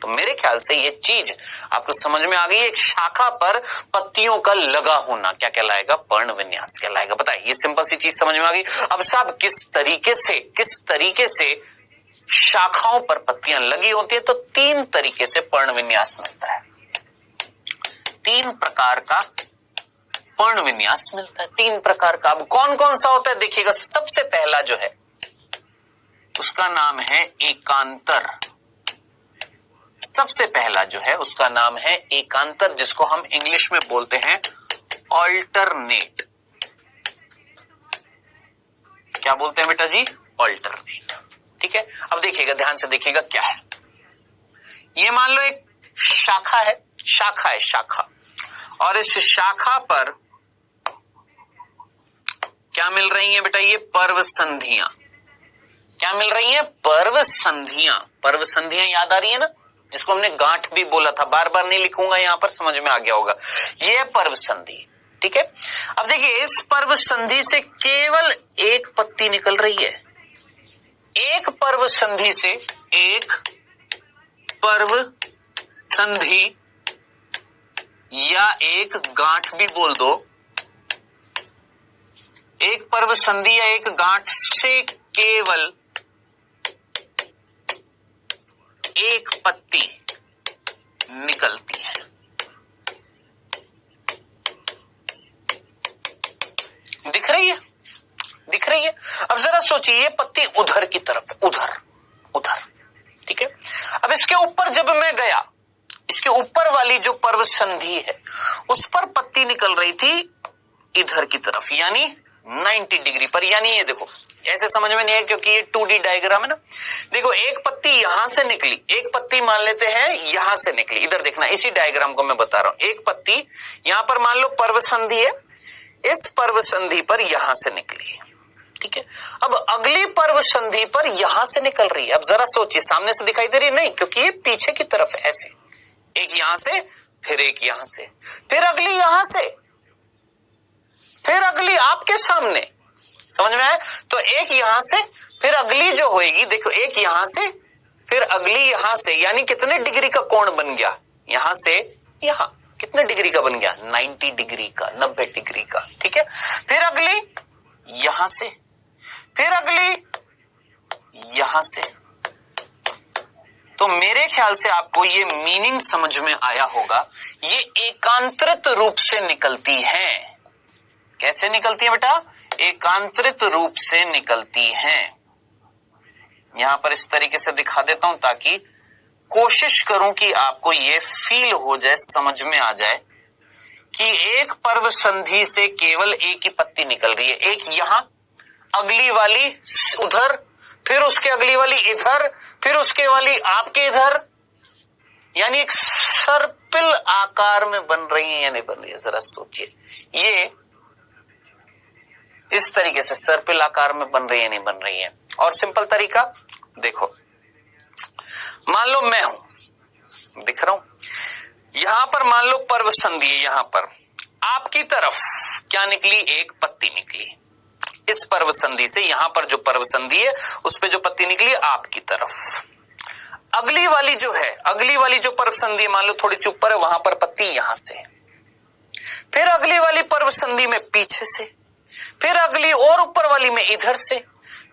तो मेरे ख्याल से ये चीज आपको समझ में आ गई। एक शाखा पर पत्तियों का लगा होना क्या कहलाएगा? पर्ण विन्यास कहलाएगा। बताइए, ये सिंपल सी चीज समझ में आ गई। अब साहब किस तरीके से शाखाओं पर पत्तियां लगी होती है? तो 3 तरीके से पर्ण विन्यास मिलता है। 3 प्रकार का पर्ण विन्यास मिलता है, 3 प्रकार का। अब कौन कौन सा होता है देखिएगा। सबसे पहला जो है उसका नाम है एकांतर। सबसे पहला जो है उसका नाम है एकांतर, जिसको हम इंग्लिश में बोलते हैं ऑल्टरनेट। क्या बोलते हैं बेटा जी? ऑल्टरनेट। ठीक है, अब देखिएगा, ध्यान से देखिएगा क्या है। ये मान लो एक शाखा है, शाखा, और इस शाखा पर क्या मिल रही है बेटा? ये पर्व संधियां। क्या मिल रही है? पर्व संधियां। पर्व संधियां याद आ रही है ना, जिसको हमने गांठ भी बोला था। बार बार नहीं लिखूंगा, यहां पर समझ में आ गया होगा। ये पर्व संधि, ठीक है। अब देखिए, इस पर्व संधि से केवल एक पत्ती निकल रही है। एक पर्व संधि से, एक पर्व संधि या एक गांठ भी बोल दो, एक पर्व संधि या एक गांठ से केवल एक पत्ती निकलती है। दिख रही है? दिख रही है? अब जरा सोचिए, ये पत्ती उधर की तरफ, उधर, ठीक है। अब इसके ऊपर जब मैं गया, इसके ऊपर वाली जो पर्व संधि है उस पर पत्ती निकल रही थी इधर की तरफ, यानी 90 डिग्री पर। यानी ये देखो, ऐसे समझ में नहीं है क्योंकि ये 2D डायग्राम है ना। देखो, एक पत्ती यहां से निकली, एक पत्ती मान लेते हैं यहां से निकली। इधर देखना, इसी डायग्राम को मैं बता रहा हूं। एक पत्ती यहां पर मान लो पर्व संधि है, इस पर्व संधि पर यहां से निकली, ठीक है। अब अगली पर्व संधि पर यहां से निकल रही है। अब जरा सोचिए, सामने से दिखाई दे रही नहीं, क्योंकि ये पीछे की तरफ ऐसे, एक यहां से, फिर एक यहां से, फिर अगली यहां से, फिर अगली आपके सामने। समझ में आया? तो एक यहां से, फिर अगली जो होएगी, देखो, एक यहां से, फिर अगली यहां से, यानी कितने डिग्री का कोण बन गया? यहां से यहां कितने डिग्री का बन गया? 90 डिग्री का, 90 डिग्री का, ठीक है। फिर अगली यहां से, फिर अगली यहां से। तो मेरे ख्याल से आपको ये मीनिंग समझ में आया होगा। ये एकांतरित रूप से निकलती है। कैसे निकलती है बेटा? एकांतरित रूप से निकलती हैं। यहां पर इस तरीके से दिखा देता हूं ताकि कोशिश करूं कि आपको ये फील हो जाए, समझ में आ जाए कि एक पर्व संधि से केवल एक ही पत्ती निकल रही है। एक यहां, अगली वाली उधर, फिर उसके अगली वाली इधर, फिर उसके वाली आपके इधर, यानी एक सर्पिल आकार में बन रही है या नहीं बन रही है? जरा सोचिए, ये इस तरीके से सर्पिल आकार में बन रही है नहीं बन रही है। और सिंपल तरीका देखो, मान लो मैं हूं, दिख रहा हूं, यहां पर मान लो पर्व संधि है, यहां पर आपकी तरफ क्या निकली? एक पत्ती निकली। इस पर्व संधि से यहां पर जो पर्व संधि है उस पे जो पत्ती निकली आपकी तरफ। अगली वाली जो है, अगली वाली जो पर्व संधि मान लो थोड़ी सी ऊपर है, वहां पर पत्ती यहां से, फिर अगली वाली पर्व संधि में पीछे से, फिर अगली और ऊपर वाली में इधर से।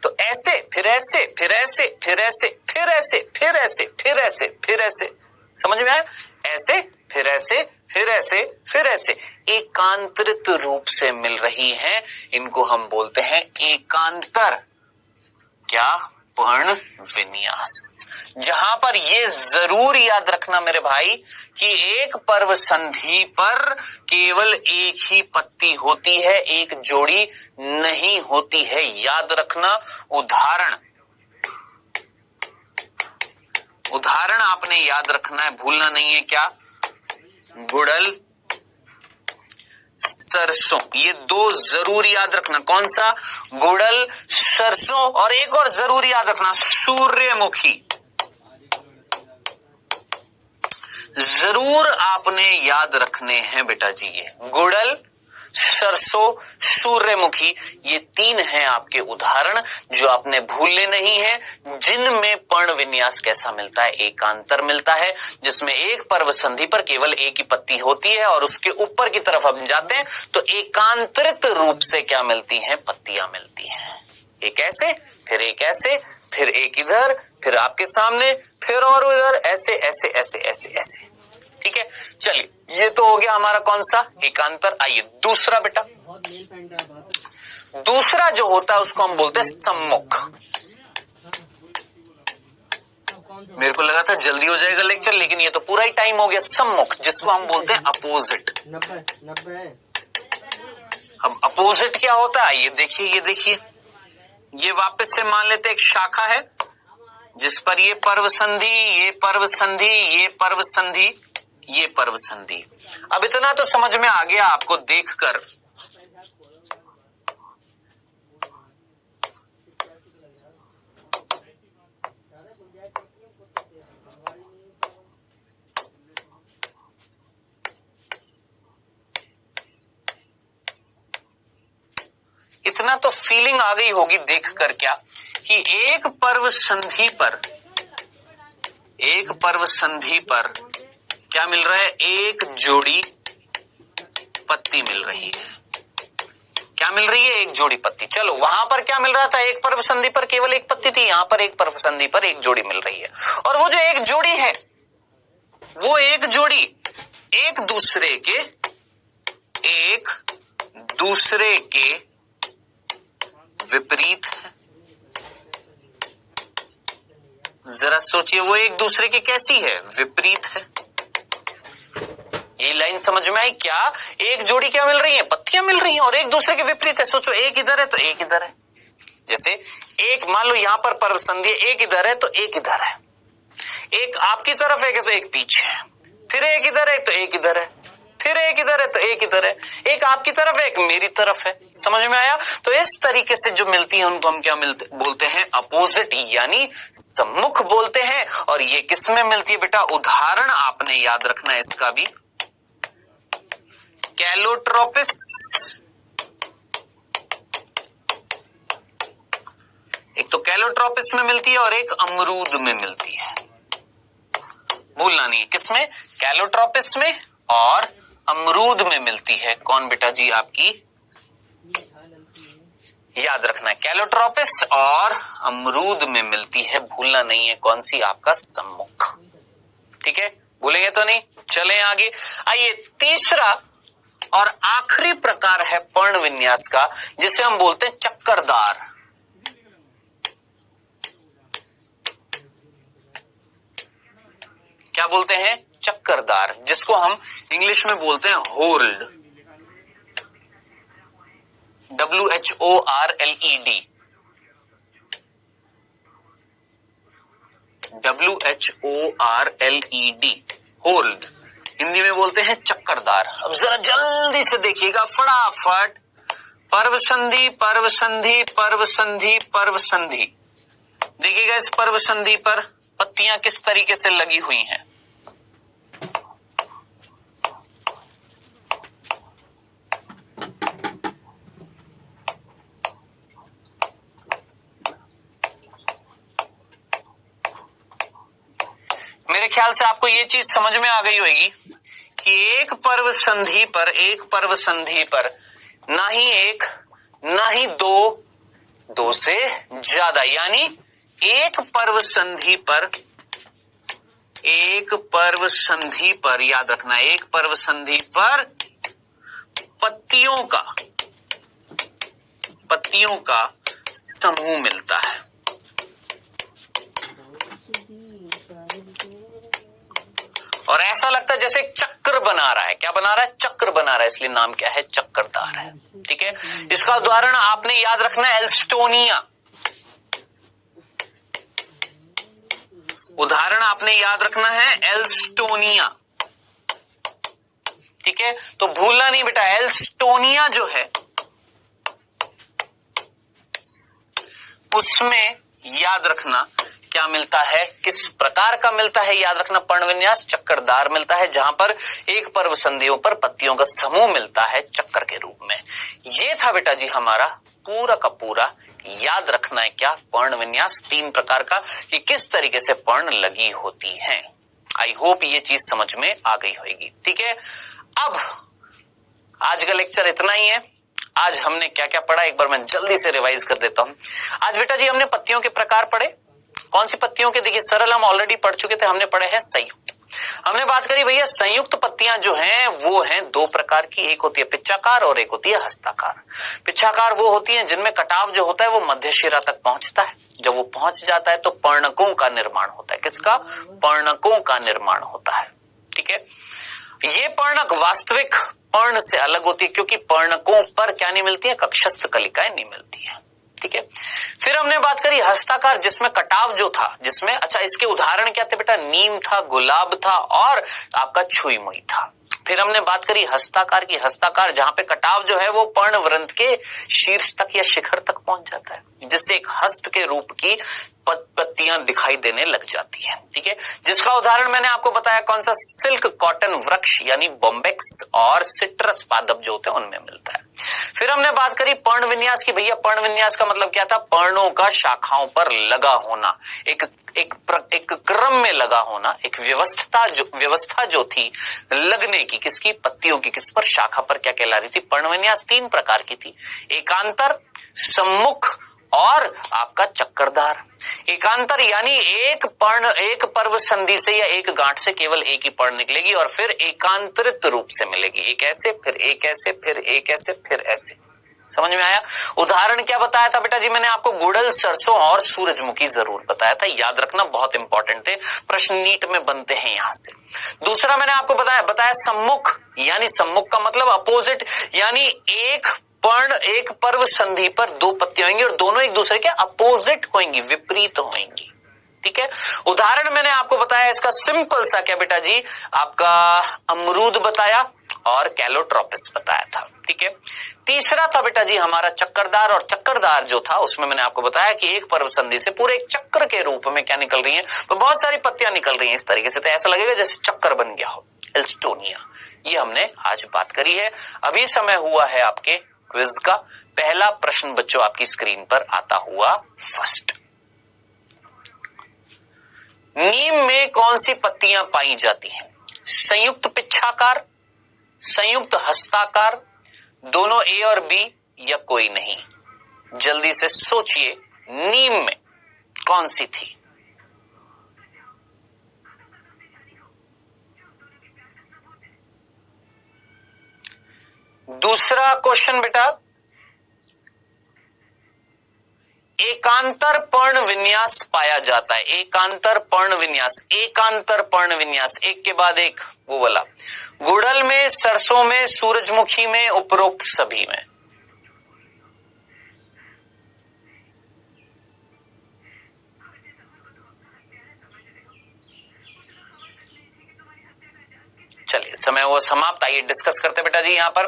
तो ऐसे, फिर ऐसे, फिर ऐसे, फिर ऐसे, फिर ऐसे, फिर ऐसे, फिर ऐसे, फिर ऐसे। समझ में आया? ऐसे, फिर ऐसे, फिर ऐसे, फिर ऐसे, एकांतरित रूप से मिल रही हैं। इनको हम बोलते हैं एकांतर क्या? पर्ण विन्यास। जहां पर ये जरूर याद रखना मेरे भाई कि एक पर्व संधि पर केवल एक ही पत्ती होती है, एक जोड़ी नहीं होती है। याद रखना। उदाहरण आपने याद रखना है, भूलना नहीं है। क्या? गुड़ल, सरसों, ये दो जरूर याद रखना। कौन सा? गुड़ल, सरसों। और एक और जरूर याद रखना, सूर्यमुखी। जरूर आपने याद रखने हैं बेटा जी, ये गुड़ल, सरसों, सूर्यमुखी, ये तीन हैं आपके उदाहरण जो आपने भूलने नहीं है, जिनमें पर्ण विन्यास कैसा मिलता है? एकांतर मिलता है, जिसमें एक पर्व संधि पर केवल एक ही पत्ती होती है और उसके ऊपर की तरफ हम जाते हैं तो एकांतरित रूप से क्या मिलती हैं? पत्तियां मिलती हैं। एक ऐसे, फिर एक ऐसे, फिर एक इधर, फिर आपके सामने, फिर और उधर, ऐसे ऐसे ऐसे ऐसे ऐसे। ठीक है, चलिए, ये तो हो गया हमारा कौन सा? एकांतर। आइए दूसरा बेटा, बहुत मेल पेंट है बहुत। दूसरा जो होता है उसको हम बोलते हैं सम्मुख। मेरे को लगा था जल्दी हो जाएगा लेक्चर, लेकिन ये तो पूरा ही टाइम हो गया। सम्मुख, जिसको हम बोलते हैं अपोजिट। 90 है। अब अपोजिट क्या होता है? ये देखिए, ये देखिए, ये वापस से मान लेते एक शाखा है जिस पर ये पर्व संधि, ये पर्व संधि, ये पर्व संधि, ये पर्व संधि। अब इतना तो समझ में आ गया आपको देखकर इतना तो फीलिंग आ गई होगी देखकर क्या, कि एक पर्व संधि पर, एक पर्व संधि पर क्या मिल रहा है? एक जोड़ी पत्ती मिल रही है। क्या मिल रही है? एक जोड़ी पत्ती। चलो, वहां पर क्या मिल रहा था? एक पर्व संधि पर केवल एक पत्ती थी, यहां पर एक पर्व संधि पर एक जोड़ी मिल रही है। और वो जो एक जोड़ी है, वो एक जोड़ी एक दूसरे के विपरीत है। जरा सोचिए, वो एक दूसरे की कैसी है? विपरीत है। ये लाइन समझ में आई क्या? एक जोड़ी क्या मिल रही है? पत्तियां मिल रही हैं और एक दूसरे के विपरीत है। सोचो, एक इधर है तो एक इधर है। जैसे एक मान लो यहां पर पर्व संधि, एक इधर है तो एक इधर है, एक आपकी तरफ है तो एक पीछे है, फिर एक इधर है तो एक इधर है, फिर एक इधर है तो एक इधर है, एक आपकी तरफ है, एक मेरी तरफ है। समझ में आया? तो इस तरीके से जो मिलती है उनको हम क्या बोलते हैं? अपोजिट, यानी सम्मुख बोलते हैं। और ये किस में मिलती है बेटा? उदाहरण आपने याद रखना है इसका भी। कैलोट्रोपिस, एक तो कैलोट्रोपिस में मिलती है और एक अमरूद में मिलती है। भूलना नहीं है, किसमें? कैलोट्रोपिस में और अमरूद में मिलती है। कौन बेटा जी? आपकी, याद रखना है, कैलोट्रोपिस और अमरूद में मिलती है। भूलना नहीं है, कौन सी? आपका सम्मुख। ठीक है, भूलेंगे तो नहीं। चलें आगे। आइए, तीसरा और आखिरी प्रकार है पर्ण विन्यास का, जिसे हम बोलते हैं चक्करदार। क्या बोलते हैं? चक्करदार, जिसको हम इंग्लिश में बोलते हैं hold. WHORLED, WHORLED, hold. Hindi में बोलते हैं चक्करदार। अब जरा जल्दी से देखिएगा फटाफट। पर्व संधि, पर्व संधि, पर्व संधि, पर्व संधि। देखिएगा इस पर्व संधि पर पत्तियां किस तरीके से लगी हुई हैं। मेरे ख्याल से आपको ये चीज समझ में आ गई होगी कि एक पर्व संधि पर, एक पर्व संधि पर ना ही एक ना ही दो, दो से ज्यादा, यानी एक पर्व संधि पर, एक पर्व संधि पर, याद रखना, एक पर्व संधि पर पत्तियों का समूह मिलता है। और ऐसा लगता है जैसे एक चक्र बना रहा है। क्या बना रहा है? चक्र बना रहा है, इसलिए नाम क्या है? चक्करदार है। ठीक है, इसका उदाहरण आपने याद रखना है, एल्स्टोनिया। उदाहरण आपने याद रखना है एल्स्टोनिया, ठीक है, तो भूलना नहीं बेटा। एल्स्टोनिया जो है उसमें याद रखना क्या मिलता है, किस प्रकार का मिलता है, याद रखना पर्ण विन्यास चक्करदार मिलता है, जहां पर एक पर्व संधियों पर पत्तियों का समूह मिलता है चक्कर के रूप में। ये था बेटा जी हमारा पूरा का पूरा, याद रखना है क्या, पर्ण विन्यास 3 प्रकार का, कि किस तरीके से पर्ण लगी होती हैं। आई होप ये चीज समझ में आ गई होगी, ठीक है। अब आज का लेक्चर इतना ही है। आज हमने क्या क्या पढ़ा एक बार मैं जल्दी से रिवाइज कर देता हूं। आज बेटा जी हमने पत्तियों के प्रकार पढ़े। कौन सी पत्तियों के, देखिए सरल हम ऑलरेडी पढ़ चुके थे, हमने पढ़े हैं संयुक्त। हमने बात करी भैया संयुक्त पत्तियां जो हैं वो हैं 2 प्रकार की, एक होती है पिच्चाकार और एक होती है हस्ताकार। पिच्चाकार वो होती है जिनमें कटाव जो होता है वो मध्य शिरा तक पहुंचता है, जब वो पहुंच जाता है तो पर्णकों का निर्माण होता है। किसका? पर्णकों का निर्माण होता है, ठीक है। ये पर्णक वास्तविक पर्ण से अलग होती है क्योंकि पर्णकों पर क्या नहीं मिलती है, कक्षस्थ कलिकाएं नहीं मिलती है, ठीक है। फिर हमने बात करी हस्ताकार जिसमें कटाव जो था, जिसमें अच्छा इसके उदाहरण क्या थे बेटा, नीम था, गुलाब था और आपका छुई मुई था। फिर हमने बात करी हस्ताकार की, हस्ताकार जहां पे कटाव जो है वो पर्णवृंत के शीर्ष तक या शिखर तक पहुंच जाता है, जिससे एक हस्त के रूप की पत्तियां दिखाई देने लग जाती हैं, ठीक है। जिसका उदाहरण मैंने आपको बताया कौन सा, सिल्क कॉटन वृक्ष यानी बॉम्बेक्स और सिट्रस पादप जो होते हैं उनमें मिलता है। फिर हमने बात करी पर्ण विन्यास की। भैया पर्ण विन्यास का मतलब क्या था, पर्णों का शाखाओं पर लगा होना, एक क्रम में लगा होना, एक व्यवस्था जो थी लगने की, किसकी, पत्तियों की, किस पर, शाखा पर, क्या कहला रही थी। पर्ण विन्यास 3 प्रकार की थी, एकांतर, सम्मुख और आपका चक्करदार। एकांतर यानी एक पर्व संधि से या एक गांठ से केवल एक ही पर्ण निकलेगी और फिर एकांतरित रूप से मिलेगी, एक ऐसे फिर एक ऐसे फिर एक ऐसे फिर ऐसे। समझ में आया? उदाहरण क्या बताया था बेटा जी मैंने आपको, गुड़हल, सरसों और सूरजमुखी जरूर बताया था, याद रखना बहुत इंपॉर्टेंट थे, प्रश्न नीट में बनते हैं यहां से। दूसरा मैंने आपको बताया सम्मुख, यानी सम्मुख का मतलब अपोजिट, यानी एक पर्व संधि पर 2 पत्तियां होंगी और दोनों एक दूसरे के अपोजिट होंगी, विपरीत होंगी, ठीक है। उदाहरण मैंने आपको बताया इसका सिंपल सा क्या बेटा जी, आपका अमरूद बताया और कैलोट्रोपिस बताया था, ठीक है। तीसरा था बेटा जी हमारा चक्करदार, और चक्करदार जो था उसमें मैंने आपको बताया कि एक पर्व संधि से पूरे एक चक्कर के रूप में क्या निकल रही है, तो बहुत सारी पत्तियां निकल रही हैं इस तरीके से, तो ऐसा लगेगा जैसे चक्कर बन गया हो, एल्स्टोनिया। ये हमने आज बात करी है। अभी समय हुआ है आपके क्विज का। पहला प्रश्न बच्चों आपकी स्क्रीन पर आता हुआ फर्स्ट, नीम में कौन सी पत्तियां पाई जाती हैं? संयुक्त पिच्छाकार, संयुक्त हस्ताकार, दोनों ए और बी या कोई नहीं? जल्दी से सोचिए, नीम में कौन सी थी? दूसरा क्वेश्चन बेटा, एकांतर पर्ण विन्यास पाया जाता है, एकांतर पर्ण विन्यास, एकांतर पर्ण विन्यास, एक के बाद एक, वो वाला गुड़हल में, सरसों में, सूरजमुखी में, उपरोक्त सभी में। चलिए समय वो समाप्त, आइए डिस्कस करते बेटा जी। यहां पर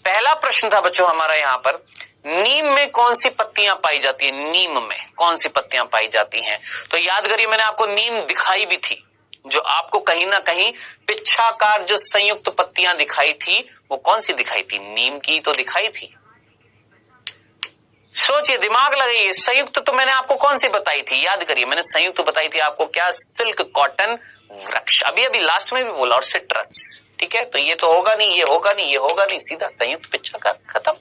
पहला प्रश्न था बच्चों हमारा, यहां पर नीम में कौन सी पत्तियां पाई जाती है, नीम में कौन सी पत्तियां पाई जाती हैं? तो याद करिए मैंने आपको नीम दिखाई भी थी, जो आपको कहीं ना कहीं पिच्छाकार जो संयुक्त पत्तियां दिखाई थी वो कौन सी दिखाई थी, नीम की तो दिखाई थी। सोचिए, दिमाग लगाइए, संयुक्त तो मैंने आपको कौन सी बताई थी, याद करिए मैंने संयुक्त बताई थी आपको क्या, सिल्क कॉटन वृक्ष, अभी लास्ट में भी बोला, और सिट्रस, ठीक है। तो ये तो होगा नहीं, ये होगा नहीं, ये होगा नहीं, सीधा संयुक्त पिच्छाकार, खत्म।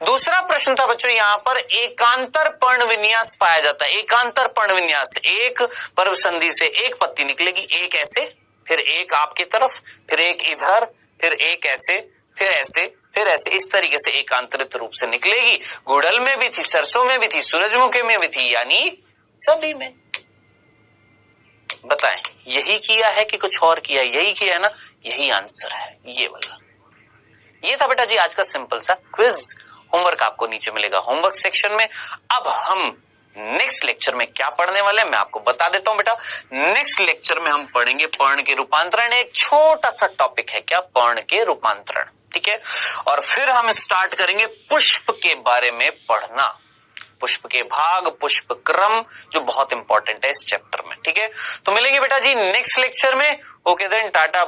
दूसरा प्रश्न था बच्चों यहां पर, एकांतर पर्ण विन्यास पाया जाता है। एकांतर पर्ण विन्यास, एक पर्व संधि से एक पत्ती निकलेगी, एक ऐसे, फिर एक आपकी तरफ, फिर एक इधर, फिर एक ऐसे, फिर ऐसे, फिर ऐसे, इस तरीके से एकांतरित रूप से निकलेगी। गुड़हल में भी थी, सरसों में भी थी, सूरजमुखी में भी थी, यानी सभी में। बताएं यही किया है कि कुछ और किया है? यही किया है ना, यही आंसर है, ये वाला। ये था बेटा जी आज का सिंपल सा क्विज। होमवर्क आपको नीचे मिलेगा होमवर्क सेक्शन में। अब हम नेक्स्ट लेक्चर में क्या पढ़ने वाले हैं मैं आपको बता देता हूं बेटा। नेक्स्ट लेक्चर में हम पढ़ेंगे पर्ण के रूपांतरण। एक छोटा सा टॉपिक है क्या, पर्ण के रूपांतरण, ठीक है। और फिर हम स्टार्ट करेंगे पुष्प के बारे में पढ़ना, पुष्प के भाग, पुष्प क्रम, जो बहुत इंपॉर्टेंट है इस चैप्टर में, ठीक है। तो मिलेंगे बेटा जी नेक्स्ट लेक्चर में। Okay then, Tata.